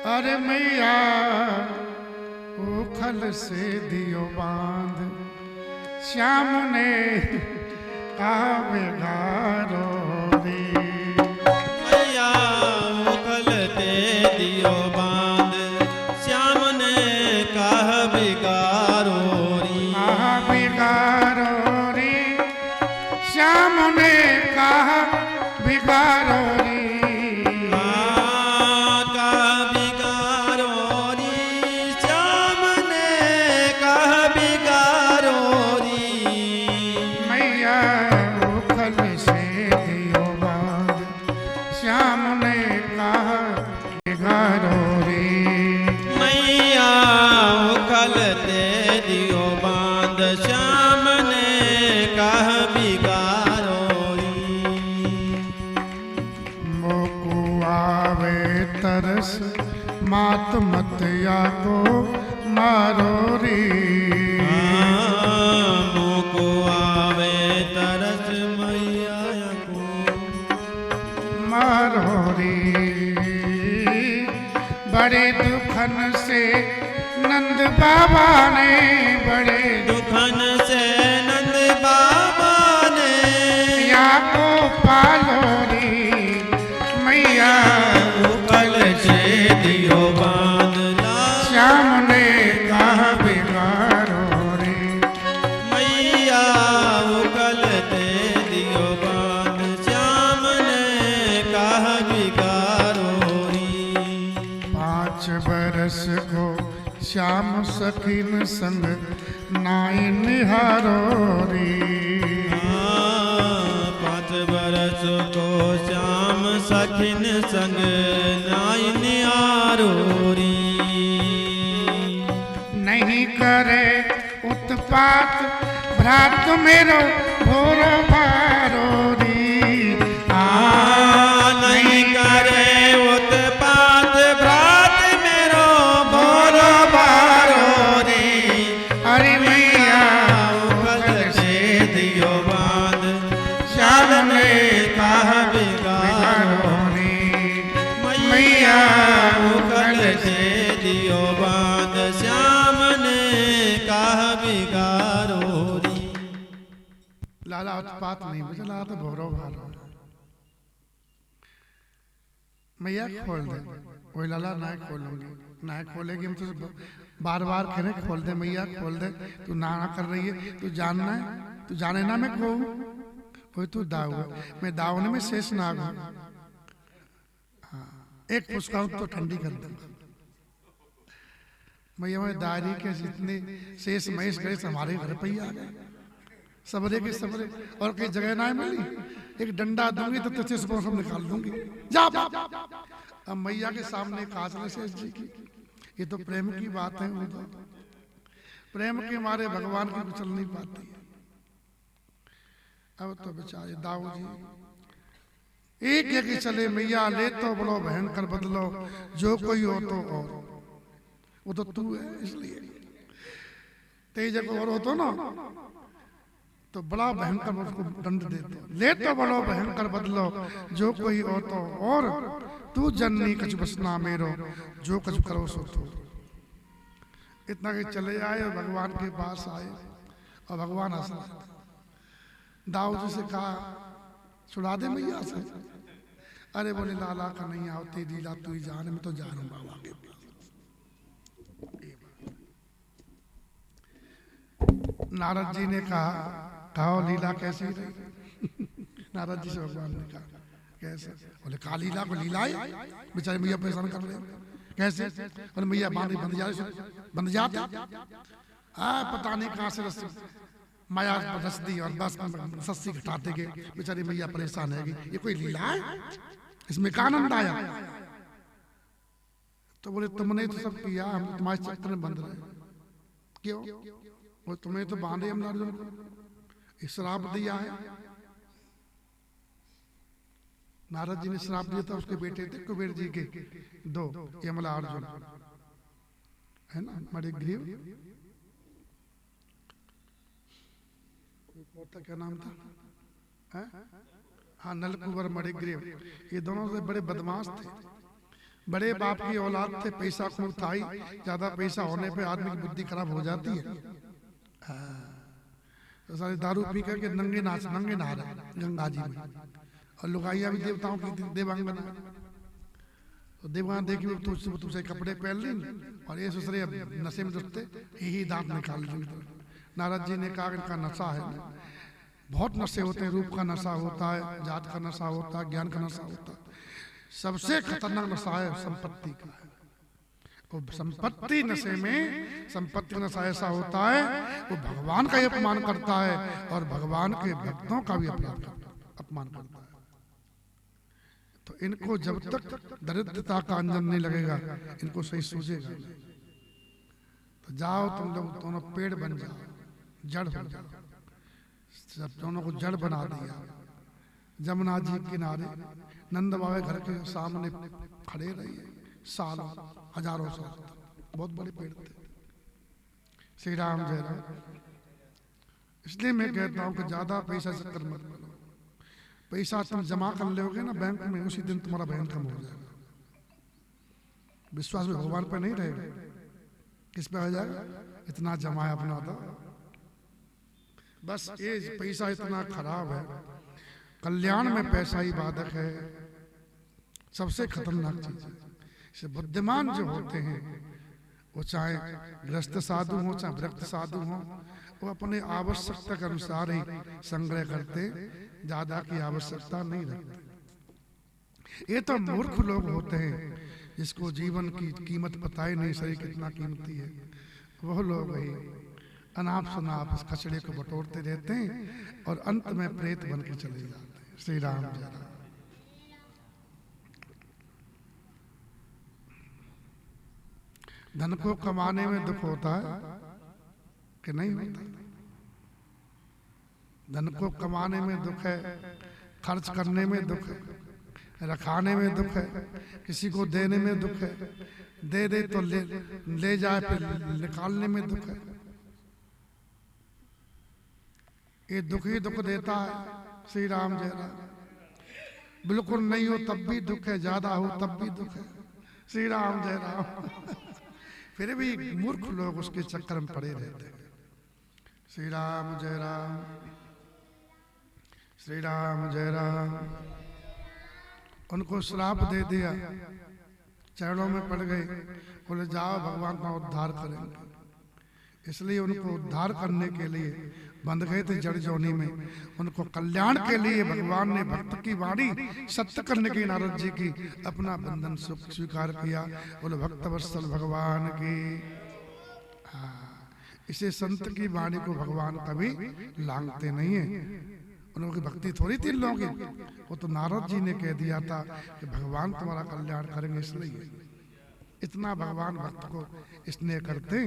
अरे मैया उखल से दियो बांध, श्याम ने कहा बेगारो रे। मैया उखल ते दियो बांध, श्याम ने कहा बिगारो री। कहा बिगारो रे, श्याम ने कहा बिगारो रे। कहा बिगारो री, श्याम ने कह बिगारो मोको आवे तरस मात मतिया को मारो रे मोको आवे तरस मैया को मारो रे बड़े दुखन से नंद बाबा ने बड़े दुखन से नंद बाबा ने या को पालो रे मैया उकल से दियो बांधला श्याम ने कहा बिगारो रे मैया उकल ते दियो बांध श्याम ने कहा बिगारो री 5 बरस को श्याम सखीन संग नाई निहारो रे 5 बरस को श्याम सखिन संग नाई निहारो री नहीं करे उत्पात भ्रात मेरो भोरो भारो रे नहीं करे उत्पात भ्रात मेरो भोरो बारो रे अरे मैया उकल से दियो बांध श्याम ने कहा बिगारो रे मैया उकल से दियो बांध श्याम ने कहा बिगारो री लाला उत्पात नहीं मुझे लगा तो भोरो भारो मैया खोल दे वही लाला ना खोलूंगी ना खोलेगी हम तो बार बार कह रहे खोल दे मैया खोल दे तू ना कर रही है तू जानना है तू जाने ना मैं कहूँ कोई तू दाव मैं दावने में शेष ना हूँ हाँ एक पुस्काऊ तो ठंडी कर दूंगा मैया मैं दारी के जितने शेष महेश गए हमारे घर पे ही आ गए सबरे के सबरे और कई जगह ना मिली एक डंडा दूंगी तो तुझे सब निकाल दूंगी जा अब मैया के सामने काजल शेष जी की ये तो प्रेम की बात है वो तो प्रेम के मारे भगवान की कुचल नहीं पाती है अब तो बेचारे दाऊ जी एक एक चले मैया ले तो बड़ो बहन कर बदलो जो कोई हो तो और वो तो तू है इसलिए तेज और हो तो ना तो बड़ा भयंकर उसको दंड देते ले तो बड़ो भयंकर बदलो जो कोई हो तो और तू जननी कछ बसना मेरो जो कछ करो सो तो इतना के चले आए और भगवान के पास आए और भगवान हंस रहे दाऊद जी से कहा छुड़ा दे मैया से अरे बोले लाला का नहीं आवती लीला तू ही जान मैं तो जा रहा हूँ बाबा के पास नारद जी ने कहा लीला कैसी रही नारद जी से भगवान ने कहा कैसे बोले कहा लीला को लीला ही बेचारे मैया परेशान कर रहे कैसे बोले मैया बांध बंध जाती पता नहीं कहाँ से रस्सी माया रस दी और बस सस्सी घटाते गए बेचारी मैया परेशान है ये कोई लीला है इसमें का आनंद आया तो बोले तुमने तो सब किया हम तुम्हारे चक्कर में बंद रहे क्यों वो तुम्हें तो बांधे हम अर्जुन को श्राप दिया है नारद जी ने श्राप दिया था उसके बेटे थे कुबेर जी के 2 यमला अर्जुन है ना मणिग्रीव क्या नाम था हाँ नलकुबर मणिग्रीव ये दोनों से बड़े बदमाश थे बड़े बाप की औलाद थे पैसा खूब था ही ज्यादा पैसा होने पे आदमी की बुद्धि खराब हो जाती है तो सारे दारू पी करके नंगे नहा रहे गंगा जी में और लुगाइया भी देवताओं की देवांगना तो देवांगना देखी तुमसे कपड़े पहन ली और ये सुसरे नशे में दुखते यही दांत निकाल ली नारद जी ने कहा इनका नशा है बहुत नशे होते हैं रूप का नशा होता है जात का नशा होता है ज्ञान का नशा होता है सबसे खतरनाक नशा है संपत्ति का है वो संपत्ति नशे में संपत्ति का नशा ऐसा होता है वो भगवान का ही अपमान करता है और भगवान के भक्तों का भी अपमान करता है तो इनको जब तक दरिद्रता का अंजन नहीं लगेगा इनको सही सूझेगा तो जाओ तुम लोग दोनों पेड़ बन जाओ जड़ हो जाओ सब दोनों को जड़ बना दिया। जमुना जी किनारे नंद बाबा घर के सामने खड़े रहे सालों, हजारों साल, बहुत बड़े पेड़ थे। श्री राम जय राम। इसलिए मैं कहता हूं कि ज्यादा पैसा चक्कर मत करो। पैसा तुम जमा कर लोगे ना बैंक में, उसी दिन तुम्हारा भय खत्म हो जाएगा। विश्वास में भगवान पर नहीं रहेगा, किस पे हो जाएगा? इतना जमा है अपना तो बस। ये पैसा इतना खराब है, कल्याण में पैसा ही बाधक है, सबसे खतरनाक चीज है। बुद्धिमान जो होते हैं वो चाहे गृहस्थ साधु हो चाहे भक्त साधु हो, वो अपने आवश्यकता के अनुसार ही संग्रह करते, ज्यादा की आवश्यकता नहीं रखते। ये तो मूर्ख लोग होते हैं जिसको जीवन की कीमत पता ही नहीं, शरीर कितना कीमती है। वह लोग ही अनाप शनाप इस कचड़े को बटोरते रहते हैं और अंत में प्रेत बन के चले जाते हैं। श्री राम जय राम। धन को कमाने में दुख होता है कि नहीं होता? धन को कमाने में दुख है, खर्च करने में दुख है, रखाने में दुख है, किसी को देने में दुख है, दे दे तो ले जाए फिर निकालने में दुख है। ये दुख ही दुख देता है। श्री राम जय राम। बिल्कुल नहीं हो तब भी दुख है, ज्यादा हो तब भी दुख है। श्री राम जय राम। फिर भी मूर्ख लोग उसके चक्कर में पड़े रहते हैं। श्री राम जय राम। श्री राम जय राम। उनको श्राप दे दिया, चरणों में पड़ गए, बोले जाओ भगवान का उद्धार करेंगे। इसलिए उनको उद्धार करने के लिए बंध गए थे जड़ जोनी में। उनको कल्याण के लिए भगवान ने भक्त की वाणी सत्य करने की नारद जी की अपना बंधन स्वीकार किया। बोले भक्त वत्सल भगवान की। इसे संत की वाणी को भगवान कभी लांघते नहीं है। उनकी भक्ति थोड़ी थी लोगों की, वो तो नारद जी ने कह दिया था कि भगवान तुम्हारा कल्याण करेंगे। इसलिए इतना भगवान भक्त को स्नेह करते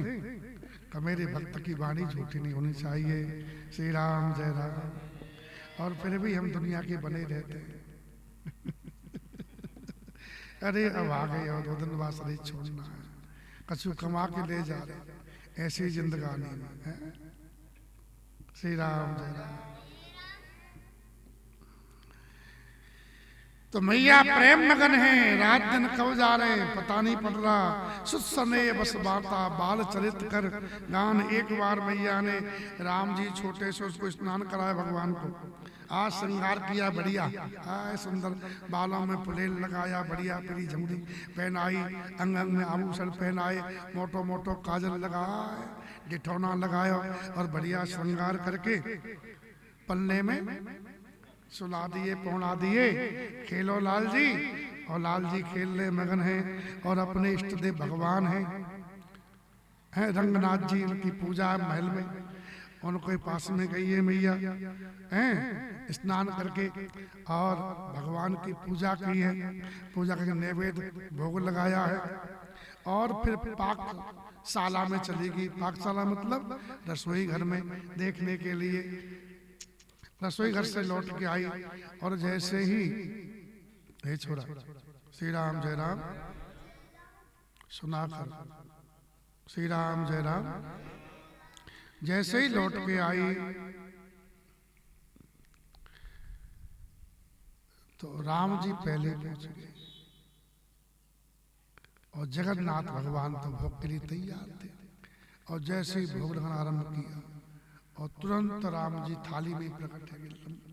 कि मेरे भक्त की वाणी झूठी नहीं होनी चाहिए। श्री राम जय राम। और फिर भी हम दुनिया के बने रहते हैं। अरे अब आ गए और 2 दिन बाद शरीर छोड़ना है, कछु कमा के ले जा रहे, ऐसी जिंदगानी में है। श्री राम जय राम। तो मैया प्रेम मगन है, रात दिन कब जा रहे पता नहीं पड़ रहा। सुसने बस बाता बाल चरित कर गान। एक बार मैया ने राम जी छोटे से उसको स्नान कराया, भगवान को आज श्रृंगार किया बढ़िया, आए सुंदर बालों में फुलेल लगाया, बढ़िया पीली झमुड़ी पहनाई, अंग अंग में आभूषण पहनाए, मोटो मोटो काजल लगाए, डिठौना लगाया और बढ़िया श्रृंगार करके पल्ले में सुला दिए, पहुंचा दिए। खेलो लाल जी। और लाल जी खेलने मगन हैं और अपने इष्ट देव भगवान हैं रंगनाथ जी। उनकी पूजा है महल में, उनके पास में गई है मैया हैं स्नान करके और भगवान की पूजा की है। पूजा करके नैवेद्य भोग लगाया है और फिर पाकशाला में चली गई। पाकशाला मतलब रसोई घर में देखने के लिए। रसोई घर से लौट के आई और जैसे ही छोड़ा श्री राम जय राम सुनाकर, श्री राम जय राम, जैसे ही लौट के आई तो राम जी पहले पहुंच गए और जगन्नाथ भगवान तो भोग के लिए तैयार थे। और जैसे ही भोग लगाना आरंभ किया और तुरंत राम जी थाली में प्रकट है।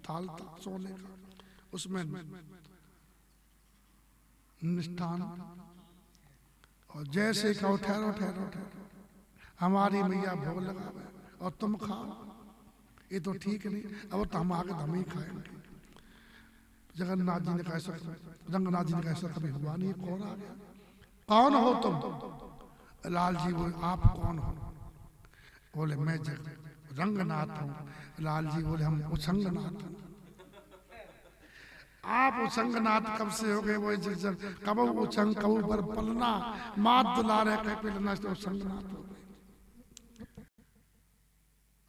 थाल था सोने का, उसमें मिष्ठान। और जैसे कहो ठहरो ठहरो ठहरो, हमारी मैया भोग लगावे और तुम खाओ, ये तो ठीक नहीं। अब तो हम आगे हम ही खाएंगे। जगन्नाथ जी ने कहा, रंगनाथ जी ने कहा कभी हुआ नहीं। कौन आ गया? कौन हो तुम? लाल जी बोले आप कौन हो? बोले मैं रंगनाथ हूँ। लाल जी बोले हम उछंगनाथ हैं। आप उछंगनाथ कब से हो गए? वो कब उछंग कब पर पलना, मात दुलारे कह पिलना, तो उछंगनाथ हो गए।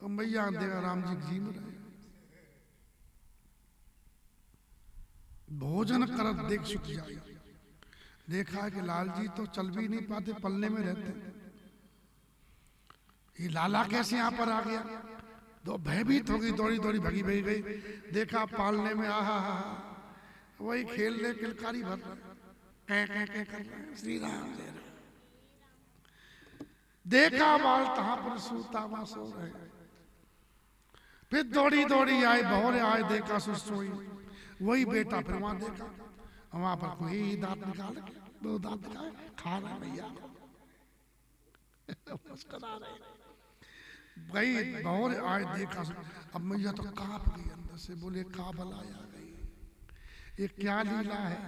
मैया देगा राम जी जी में रहे। भोजन करत देख सुख जाई। देखा कि लाल जी तो चल भी नहीं पाते, पलने में रहते, ये लाला कैसे यहाँ पर आ गया। तो भयभीत हो गई, दौड़ी दौड़ी भगी भगी गई। देखा पालने में आहा हा वही खेलने किलकारी भर कह कर रहे हैं, श्री राम जय राम। देखा बाल तहां पर सूता वहां सो रहे। फिर दौड़ी दौड़ी आए, भौरे आए, देखा सुसोई वही बेटा। फिर वहां देखा वहां पर कोई दांत निकाल के, दो दांत निकाल खा रहा भैया मुस्कुरा रहे। भाई भौरे आए, देखा अब मैया तो कांप गई अंदर से, बोले का भलाई आ गई, ये क्या लीला है,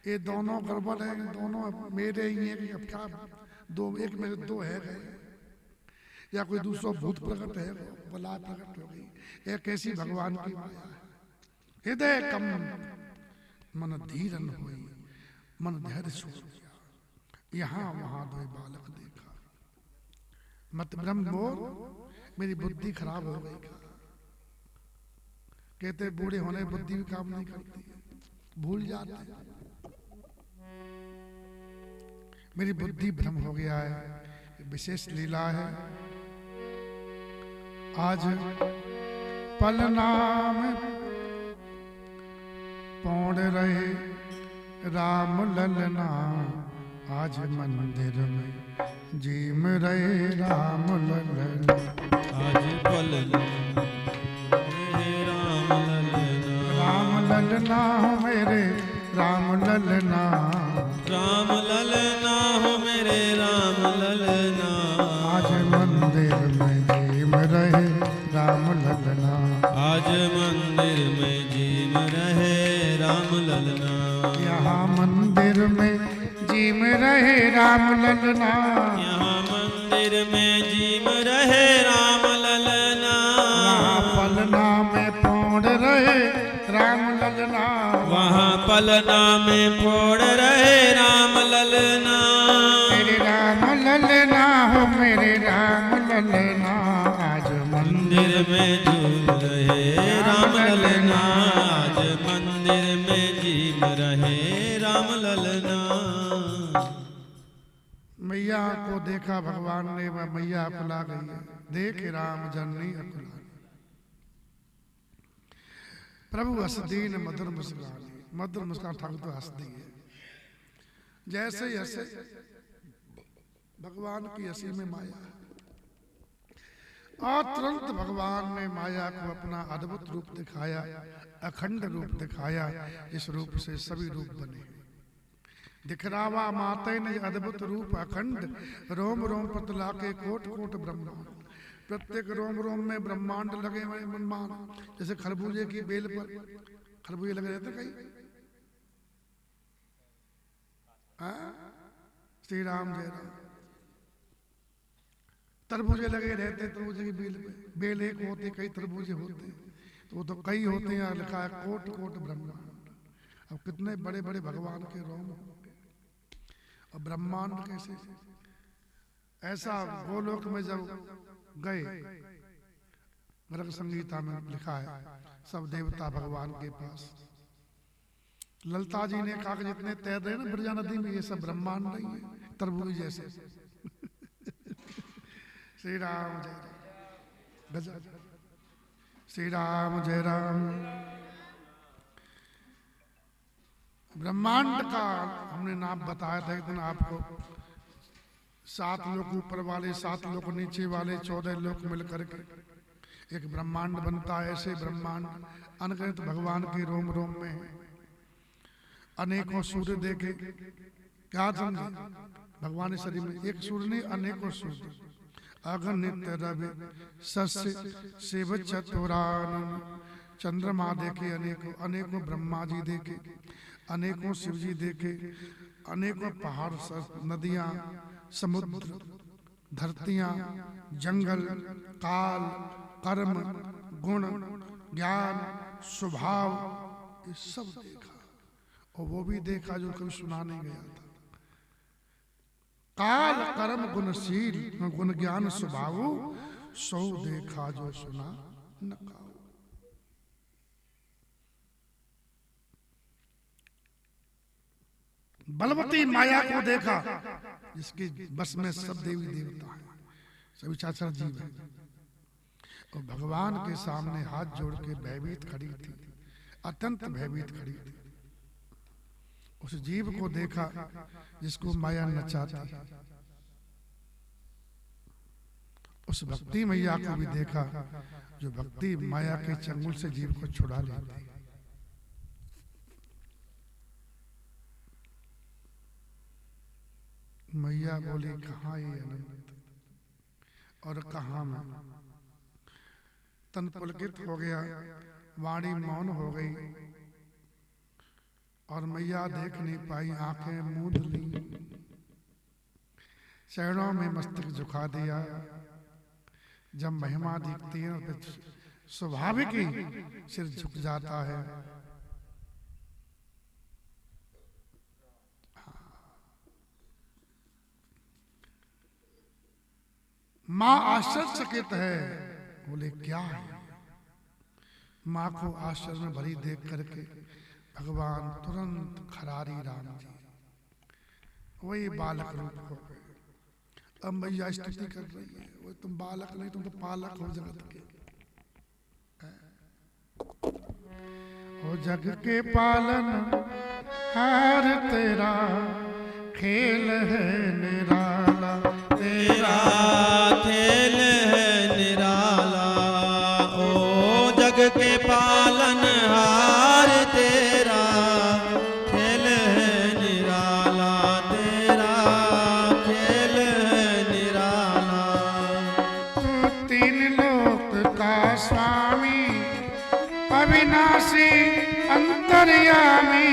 ये दोनों गड़बड़ है, दोनों मेरे ही हैं। अब क्या दो, एक में दो है गए, या कोई दूसरा भूत प्रकट है, बला प्रकट हो गई। ये कैसी भगवान की माया है। हृदय कम मन धीरन हुई, मन धैर्य छोड़ दिया। यहाँ वहां दो बालक देखा, मत ब्रह्म मोर, मेरी बुद्धि खराब हो गई। कहते बूढ़े होने बुद्धि भी काम नहीं करती, भूल जाते हैं। मेरी बुद्धि भ्रम हो गया है, विशेष लीला है। आज पलना में पौड़ रहे राम ललना, आज मंदिर में जीम रहे राम ललना। आज पलना राम ललना हो मेरे राम ललना, राम ललना हो मेरे राम ललना। आज मंदिर में जीम रहे राम ललना, आज मंदिर में जीम रहे राम ललना। यहाँ मंदिर में जीम रहे राम ललना, यहाँ मंदिर में जीम रहे राम ललना। वहाँ पलना में पौड़ रहे राम ललना, वहाँ पलना में फोड़ रहे राम ललना। मेरे राम ललना हो मेरे राम ललना, आज मंदिर में झूम रहे राम ललना। आज मंदिर में जीम रहे राम ललना। मैया को देखा भगवान ने, वह मैया अकुला गई है, देख राम जननी अकुला। प्रभु हंस दीन मधुर मुस्कान, मधुर मुस्कान ठाकुर तो हंस दी है। जैसे ही हंसे भगवान की हंसी में माया, और तुरंत भगवान ने माया को अपना अद्भुत रूप दिखाया, अखंड रूप दिखाया। इस रूप से सभी रूप बने। दिखरावा माते ने अद्भुत रूप अखंड, रोम रोम पतला के कोट कोट ब्रह्मांड। प्रत्येक रोम रोम में ब्रह्मांड लगे हुए ब्रह्मांड। जैसे खरबूजे की बेल पर खरबूजे लगे रहते कहीं, श्री राम जय राम। तरबूजे लगे रहते, तरबूजे की बेल पे, बेल एक होती, कई तरबूजे होते, तो वो तो कई होते हैं। लिखा है कोट कोट ब्रह्मांड। अब कितने बड़े बड़े भगवान के रोम होंगे, और ब्रह्मांड कैसे। ऐसा गोलोक में जब गए, गर्ग संगीता में लिखा है, सब देवता भगवान के पास। ललता जी ने कहा कि जितने तैर रहे ना ब्रजा नदी में, ये सब ब्रह्मांड नहीं है, तरबूज जैसे। श्री राम जय राम, गजब। श्री राम जय राम। ब्रह्मांड का हमने नाम बताया था एक दिन आपको। 7 लोग ऊपर वाले, 7 लोग नीचे वाले, 14 लोग मिलकर के एक ब्रह्मांड बनता है। ऐसे ब्रह्मांड अनगिनत भगवान के रोम रोम में है। अनेकों सूर्य देखे, क्या समझे भगवान शरीर में एक सूर्य नहीं, अनेकों सूर्य। अगणित रवि सस्य शिव चतुरानन, चंद्रमा देखे अनेकों, अनेकों ब्रह्मा जी देखे, अनेकों शिव जी देखे, अनेकों पहाड़, नदियां, समुद्र, धरतियां, जंगल, काल, कर्म, गुण, ज्ञान, स्वभाव, ये सब देखा। और वो भी देखा जो कभी सुना नहीं गया था। काल कर्म गुणशील, गुण ज्ञान स्वभाव, सो देखा जो सुना न काऊ। बलवती माया को देखा जिसके बस में सब देवी देवता हैं, सभी चराचर जीव हैं, और भगवान के सामने हाथ जोड़ के भयभीत खड़ी थी, अत्यंत भयभीत खड़ी थी। उस जीव को देखा जिसको माया नचाती, उस भक्ति मैया को भी देखा जो भक्ति माया के चंगुल से जीव को छुड़ा लेती। मैया बोली, कहाँ ये अनंत और कहाँ मैं। तन पुलकित हो गया, वाणी मौन हो गई, और मैया देख नहीं पाई, आंखें मूंद ली, चरणों में मस्तक झुका दिया। जब महिमा दिखती है तो स्वाभाविक ही सिर झुक जाता है। माँ आश्चर्यचकित है, बोले क्या है। माँ को आश्चर्य में भरी देख करके भगवान तुरंत खरारी राम जी वही बालक रूप हो गए। अब मैया स्तुति कर रही है, वो तुम बालक नहीं, तुम तो पालक हो जगत के। ओ जग के पालन हार तेरा खेल है निराला, तेरा खेल है निराला। ओ जग के पालन हार तेरा खेल है निराला, तेरा खेल है निराला। तू तीन लोक का स्वामी अविनाशी अंतर्यामी,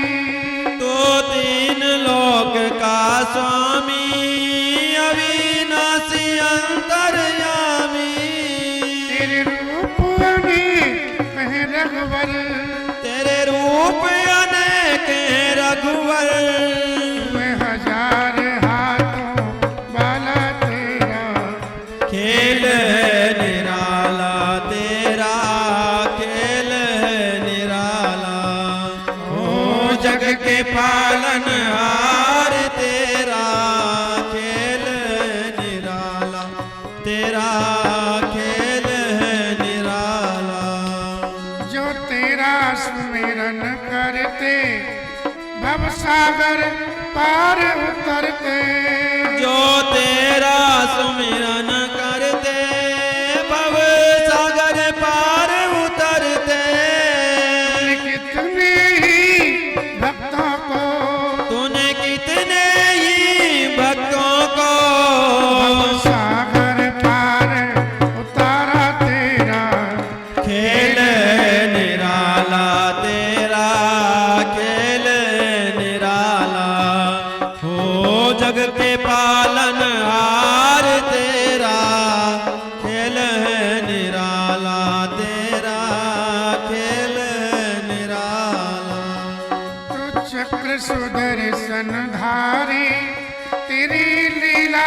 तो तीन लोक का स्वामी अविनाशी अंतर्यामी। तेरे रूप अनेक हैं रघुवर, तेरे रूप अनेक हैं रघुवर। मैं हजार हाथों वाला तेरा खेल है निराला, तेरा खेल है निराला। ओ जग के पालन हार तेरा खेल है निराला, तेरा खेल है निराला। जो तेरा सुमिरन करते भव सागर पार उतरते, जो तेरा सुमिरन करते भव सागर पार उतरते। कितने ही भक्तों को तूने कितने ही भक्तों को भव सागर पार उतारा तेरा खेल है निराला, तेरा खेल है निराला। हो जग के पालन हार तेरा खेल है निराला, तेरा खेल है निराला। तू चक्र सुदर्शन धारी, तेरी लीला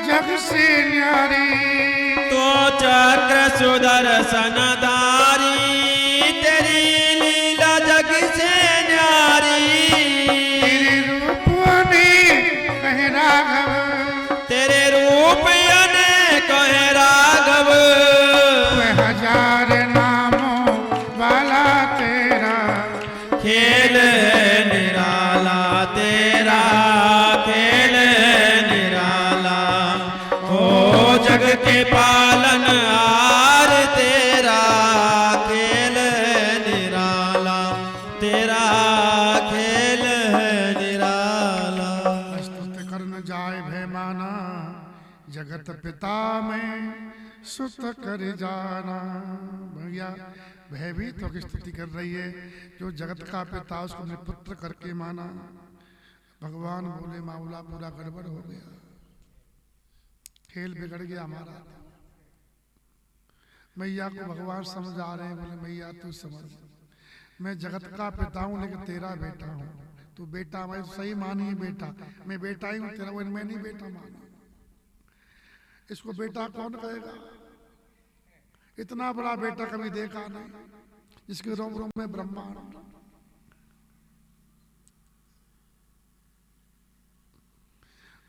जग से न्यारी। तो चक्र सुदर्शन धारी, तेरी लीला जग से न्यारी। तेरे रूप अनेक हैं राघव, तेरे रूप अनेक हैं राघव। मैं हजार नामों वाला तेरा खेल है निराला, तेरा खेल है निराला। ओ जग के पालन हार तेरा खेल है निराला, तेरा खेल है निराला। स्तुति कर न जाए भयमाना, जगत पिता में सुत कर जाना। भैया भयभीत होकर स्तुति कर रही है, जो जगत का पिता उसको अपने पुत्र करके माना। भगवान बोले मामला पूरा गड़बड़ हो गया, खेल बिगड़ गया हमारा। मैया को भगवान समझ आ रहे हैं, बोले मैया तू समझ, मैं जगत का पिता हूँ लेकिन तेरा बेटा हूँ। तू बेटा मैं सही मानी बेटा, मैं बेटा ही हूँ तेरा, वो मैं नहीं बेटा माना। इसको बेटा कौन कहेगा? इतना बड़ा बेटा कभी देखा नहीं, जिसके रोम रोम में ब्रह्मांड।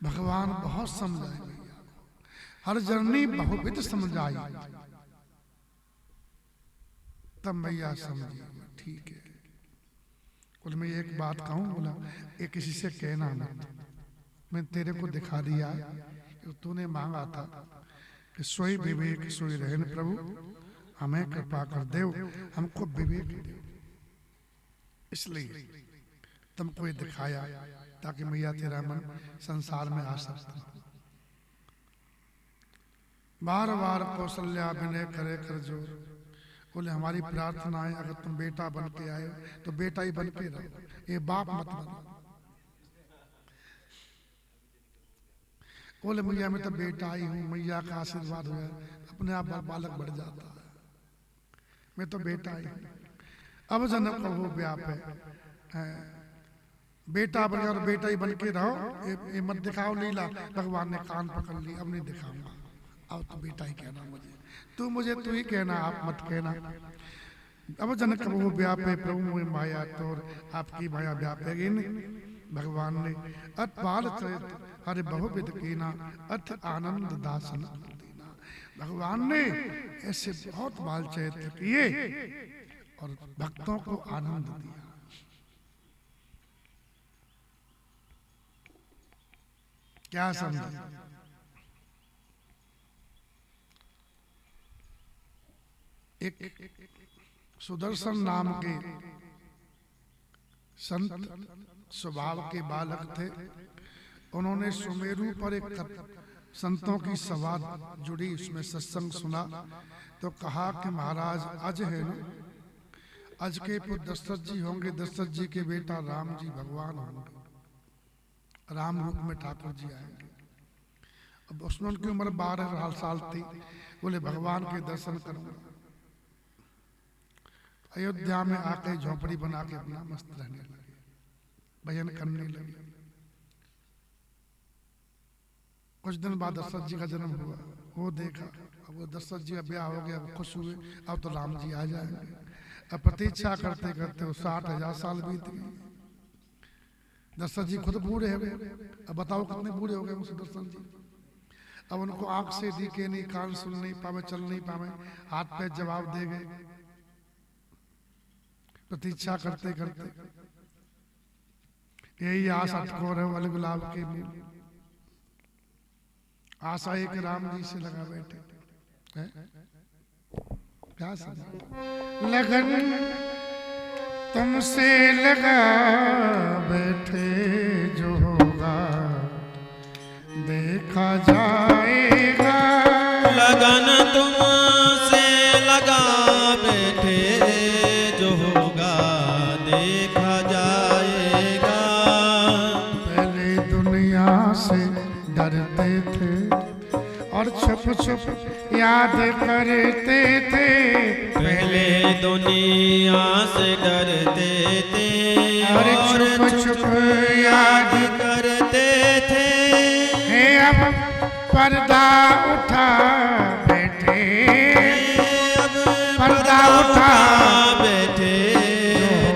भगवान बहुत समझाए मैया को, हर जर्नी बहुविध समझाई। तब मैया समझी, ठीक है। बोले मैं एक बात कहूं, बोला ये किसी से कहना मत, मैं तेरे को दिखा दिया कि तूने मांगा था कि सोई विवेक सोई रहन प्रभु, हमें कृपा कर देव, हमको विवेक दे, इसलिए तुमको ये दिखाया ताकि मैया तेरा मन संसार में आ सकता। बार बार कौशल्या विनय करे कर जोर, बोले हमारी प्रार्थना है अगर तुम बेटा बन के आए तो बेटा ही बन के रहो, ये बाप मत बनो। बोले मैया मैं तो बेटा ही हूँ, मैया का आशीर्वाद हुआ अपने आप बालक बढ़ जाता है, मैं तो बेटा ही हूँ। अब जन्म का वो व्याप है, बेटा बन और बेटा ही बन के रहो, ये मत दिखाओ लीला। भगवान ने कान पकड़ ली, अब नहीं दिखाऊंगा, अब तो बेटा ही कहना मुझे, तू ही कहना, आप मत कहना। अब जनक वो व्याप है प्रभु मोहि माया तोर, आपकी माया व्याप है इन। भगवान ने अत बाल चरित हरि बहुविध कीना, अथ आनंद दासन दीना। भगवान ने ऐसे बहुत बाल चरित्र किए और भक्तों को आनंद दिया। क्या समझे? एक सुदर्शन नाम के संत स्वभाव के बालक थे। उन्होंने सुमेरु पर एक संतों की सभा जुड़ी, उसमें सत्संग सुना तो कहा कि महाराज अज है ना, अज के पुत्र दशरथ जी होंगे, दशरथ जी के बेटा राम जी भगवान होंगे, राम रूप में ठाकुर जी आएंगे। अब उसमें उनकी उम्र 12 साल थी। बोले भगवान के दर्शन करूंगा। अयोध्या में आके झोपड़ी बना के अपना मस्त रहने लगे, भजन करने लगे। कुछ दिन बाद दशरथ जी का जन्म हुआ, वो देखा, अब वो दशरथ जी का ब्याह हो गया, वो खुश हुए, अब तो राम जी आ जाएंगे। अब प्रतीक्षा करते करते वो 60,000 साल बीत गए। दशरथ जी खुद बूढ़े हो गए। अब बताओ कितने बूढ़े हो गए उस दशरथ जी। अब उनको आंख से दिखे नहीं, कान सुन नहीं पावे, चल नहीं पावे, हाथ पे जवाब दे गए। प्रतीक्षा करते करते यही आशा ठोर है वाले गुलाब के मूल, आशा एक राम जी से लगा बैठे है? क्या समझ लगन तुमसे लगा बैठे, जो होगा देखा जाएगा। लगन तुमसे लगा बैठे, जो होगा देखा जाएगा। पहले दुनिया से डरते थे और छुप छुप याद करते थे। पहले दुनिया से डरते थे और छुप छुप याद करते थे। हे अब पर्दा उठा बैठे, अब पर्दा उठा बैठे,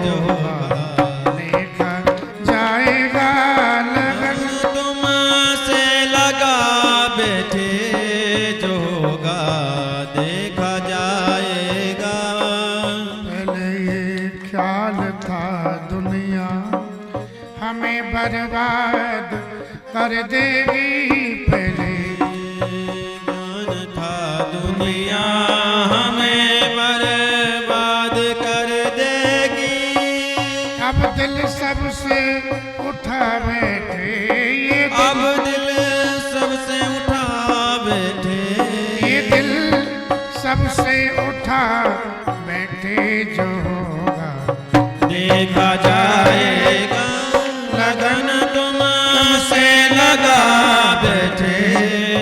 जो होगा देखा जाएगा। लगन तुमसे लगा बैठे, जो होगा देखा जाएगा। पहले ये ख्याल था दुनिया हमें बर्बाद कर देगी। पहले ज्ञान था दुनिया हमें बर्बाद कर देगी। अब दिल सबसे उठा बैठे, ये अब दिल सबसे उठा बैठे, ये दिल सबसे उठा बैठे, जो होगा देखा जाएगा। लगन तुमसे लगा बैठे,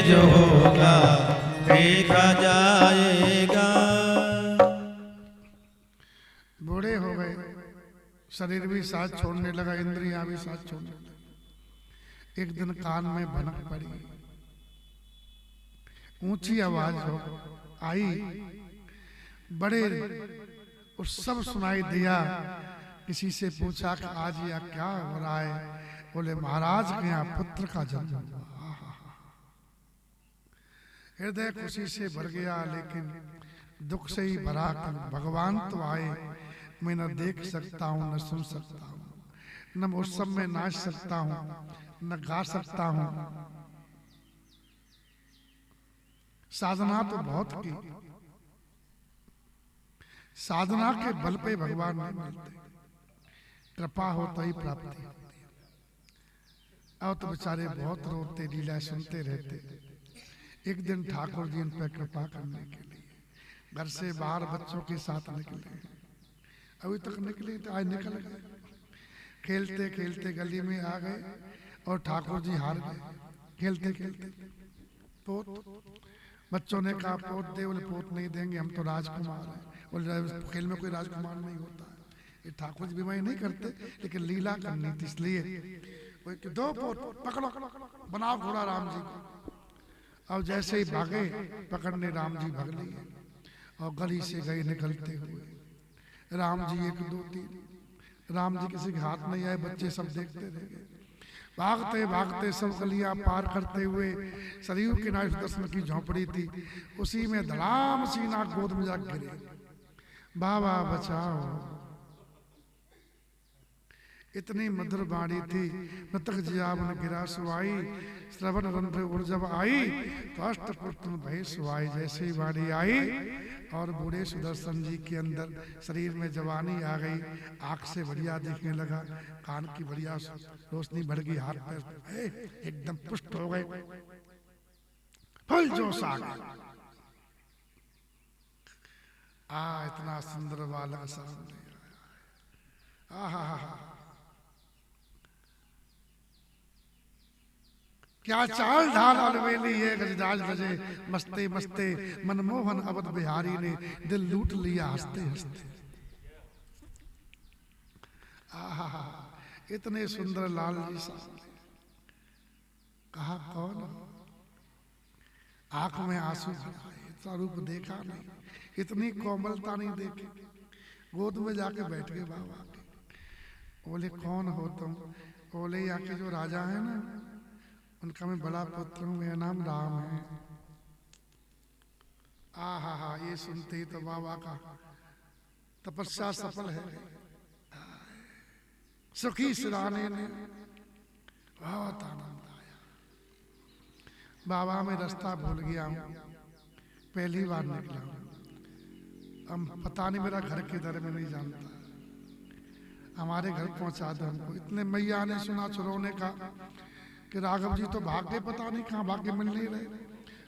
जो होगा देखा जाएगा। बूढ़े हो गए, शरीर भी साथ छोड़ने लगा, इंद्रियां भी साथ छोड़ने लगी। एक दिन कान में भनक पड़ी, ऊंची आवाज हो आई, बड़े और सब सुनाई दिया। किसी से पूछा कि आज यह क्या हो रहा है? बोले महाराज के यहाँ पुत्र का जन्म हुआ। हृदय खुशी से भर गया, लेकिन दुख से ही भरा। भगवान तो आए, मैं न देख सकता हूँ, न सुन सकता हूँ, न उत्सव में नाच सकता हूँ, न गा सकता हूँ। साधना तो बहुत की, साधना के बल पे भगवान नहीं मिलते, कृपा हो तो ही प्राप्ति होती है। अब तो बेचारे बहुत रोते, लीला सुनते रहते। एक दिन ठाकुर जी इन पर कृपा करने के लिए घर से बाहर बच्चों के साथ निकले। अभी तक निकले तो आज निकल गए। खेलते खेलते गली में आ गए और ठाकुर जी हार गए। खेलते खेलते पोत, बच्चों ने कहा पोत दे, बोले पोत नहीं देंगे, हम तो राजकुमार हैं। बोले खेल में कोई राजकुमार नहीं होता है। ये ठाकुर जी बीमारी नहीं करते, लेकिन लीला करनी थी, इसलिए दो पोत पकड़ो, बनाओ घोड़ा राम जी को। अब जैसे ही भागे पकड़ने, राम जी भाग लिए और गली से गए निकलते हुए। राम जी 1 2 3, राम जी किसी के हाथ नहीं आए, बच्चे सब देखते रह गए। भागते भागते सब गलियां पार करते हुए सरयू किनारे सुदर्शन की झोंपड़ी थी, उसी में धड़ाम सीना गोद में जाकर गिरे। बाबा बचाओ। इतनी मधुर बाणी थी, मृतक जियावन गिरा सुवाई, श्रवण रंध्र उर्जब आई, तो अष्टपुत्र भय सुवाई। जैसे ही बाणी आई और बूढ़े सुदर्शन जी के अंदर शरीर में जवानी आ गई, आंख से बढ़िया दिखने लगा, कान की बढ़िया रोशनी बढ़ गई, हाथ पैर एकदम पुष्ट हो गए, फुल जोश आ गया। इतना सुंदर बालक सामने आया। क्या चाल ढाल अलवेली है, गजराज रजे मस्ते मस्ते, मनमोहन अवध बिहारी ने दिल लूट लिया हंसते हंसते। इतने सुंदर लाल जी सामने, कहा कौन? आंख में आंसू भरा, इतना रूप देखा नहीं, इतनी कोमलता नहीं देखी। गोद में जाके बैठ गए बाबा के। बोले कौन हो तुम? बोले यहाँ के जो राजा है ना, उनका मैं बड़ा पुत्र हूँ, मेरा नाम राम है। ये सुनते ही तो बाबा का तपस्या सफल है। सुखी सिराने ने बहुत आनंद आया। बाबा मैं रास्ता भूल गया हूँ, पहली बार निकला हूँ, हम पता नहीं मेरा घर किधर में नहीं जानता, हमारे घर पहुंचा दो हमको। इतने मैया ने सुना चुरौने का कि राघव जी तो भाग गए, पता नहीं कहाँ भाग के मिल नहीं रहे।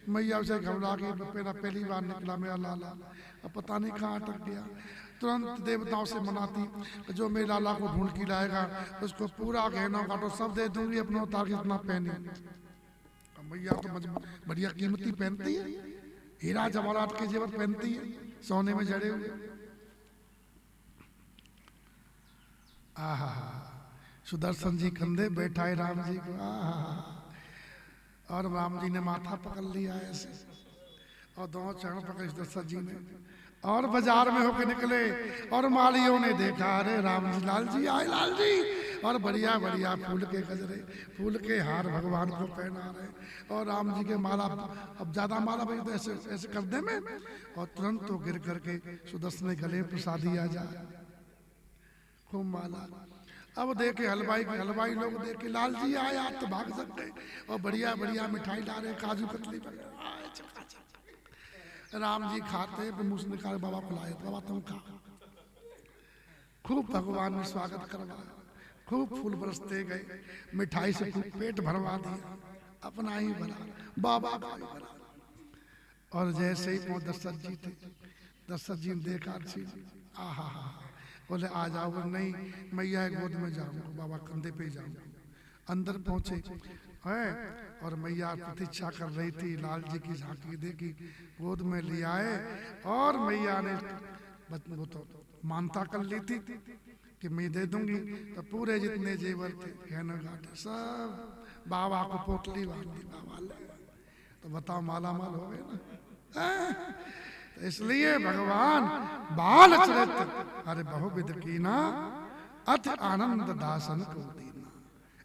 मैया उसे घबरा गई, मेरा पहली बार निकला मेरा लाला, अब पता नहीं कहाँ अटक गया। तुरंत देवताओं से मनाती, जो मेरे लाला को ढूंढ के लाएगा उसको पूरा गहना काटो सब दे दूंगी, अपना उतार के इतना पहनी। मैया तो बढ़िया कीमती पहनती है, हीरा जवाहरात के जेवर पहनती है, सोने में जड़े हुए। सुदर्शन जी कंधे बैठाए राम जी को, और राम जी ने माथा पकड़ लिया ऐसे, और दोनों चरण पकड़े सुदर्शन जी ने, और बाजार में होके निकले। और मालियों ने देखा, अरे राम जी, लाल जी आए, लाल जी, और बढ़िया बढ़िया फूल के गजरे, फूल के हार भगवान को पहना रहे, और राम जी के माला, अब ज्यादा माला भाई तो ऐसे ऐसे कर दे में, और तुरंत तो गिर करके सुदर्शन ने गले प्रसादी आ जाए, खूब माला। अब देखे हलवाई लोग देखे लाल जी आए, आप तो भाग सकते, और बढ़िया बढ़िया मिठाई ला रहे, काजू कतली। राम जी खाते, मुंह से निकाले, बाबा खिलाए, बाबा तुम खा। खूब भगवान ने स्वागत करवाया, खूब फूल बरसते गए, मिठाई से खूब पेट भरवा दिया, अपना ही भरा, बाबा का ही भरा। और जैसे ही पहुंच दशरथ जी थे, दशरथ जी ने देखा, बोले आ जाओ। नहीं, मैया गोद में जाऊंगा, बाबा कंधे पे जाऊंगा। अंदर पहुंचे है, और मैया प्रतीक्षा कर रही थी, लाल जी की झांकी देखी, गोद में ले आए, और मैया ने वो तो मानता कर ली थी कि मैं दे दूंगी। तो पूरे जितने जेवर थे, गहने गांठे सब बाबा को पोटली बांध दी। बाबा ले, तो बताओ माला माल हो गए ना। तो इसलिए भगवान बाल चरित्र, अरे बहुविध कीना, अति आनंद दासन को दीना।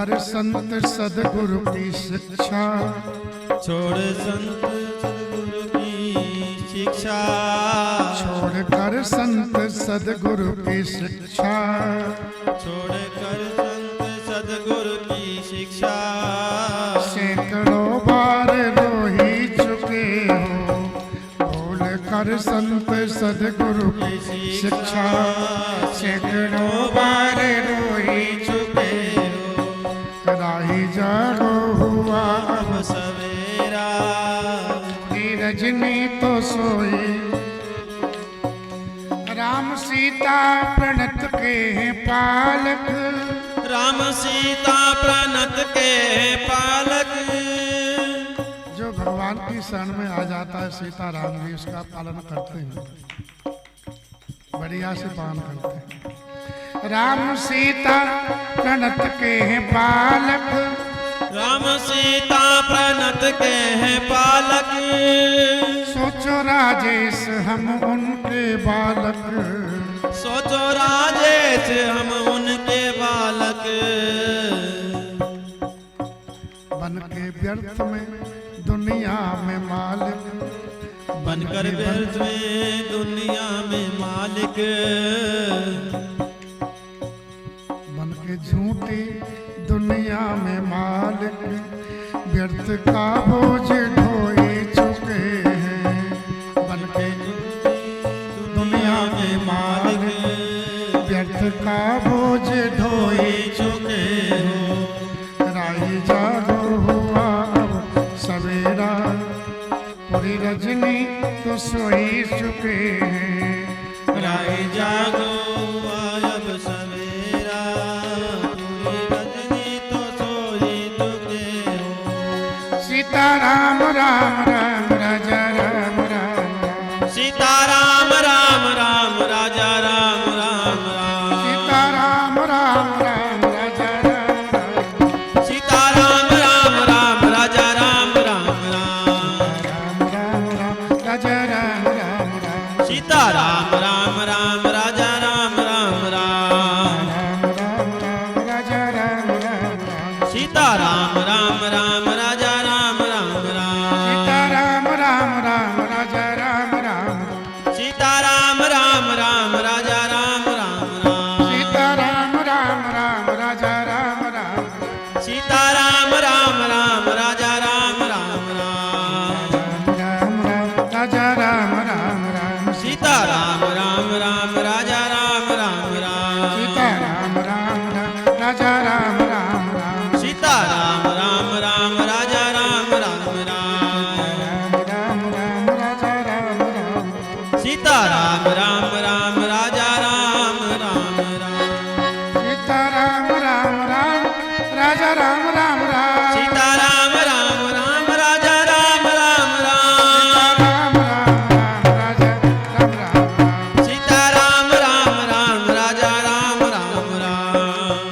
कर संत सदगुरु की शिक्षा, छोड़ संत सदगुरु की शिक्षा, छोड़ कर संत सदगुरु की शिक्षा, छोड़ कर संत सदगुरु की शिक्षा, सैकड़ों बार रो ही चुके हो, भूल कर संत सदगुरु की शिक्षा, सैकड़ों बार रो ही चुके हो, राही जागो हुआ अब सवेरा, रजनी तो सोई, राम सीता प्रणत के हैं पालक, राम सीता प्रणत के पालक, जो भगवान की शरण में आ जाता है सीता राम भी उसका पालन करते हैं, बढ़िया से पालन करते हैं। राम सीता प्रणत के हैं पालक, राम सीता प्रणत के हैं पालक, सोचो राजेश हम उनके बालक, सोचो राजेश हम उनके बालक, बन के व्यर्थ में दुनिया में मालिक, बनकर व्यर्थ में दुनिया में मालिक, बन के झूठी दुनिया में मालिक, व्यर्थ का बोझ ढोए चुके हैं, बन के दुनिया में मालिक, व्यर्थ का बोझ ढोए चुके हो, राही जागो हुआ अब सवेरा, पूरी रजनी तो सोई चुके हैं, राही जागो अब सवेरा, पूरी रजनी तो सोई चुके हो। सीता राम राम राम राजा राम राम, सीता राम राम राम राजा राम राम राम, सीता राम राम राम राजा राम राम, सीता राम राम राम राजा राम राम राम, राम राम राम राजा राम राम राम, सीता राम राम राम राजा राम राम राम, राम राम राम राजा राम राम राम, सीता राम राम राम राजा राम राम राम, सीता राम राम राम राजा राम राम, सीता राम राम राम राजा राम राम राम, सीता राम राम राम राजा राम राम, सीता राम राम राम राजा राम राम राम, राम राम राजा राम राम राम, सीता राम राम राम राजा राम राम राम, सीता राम राम राम राजा राम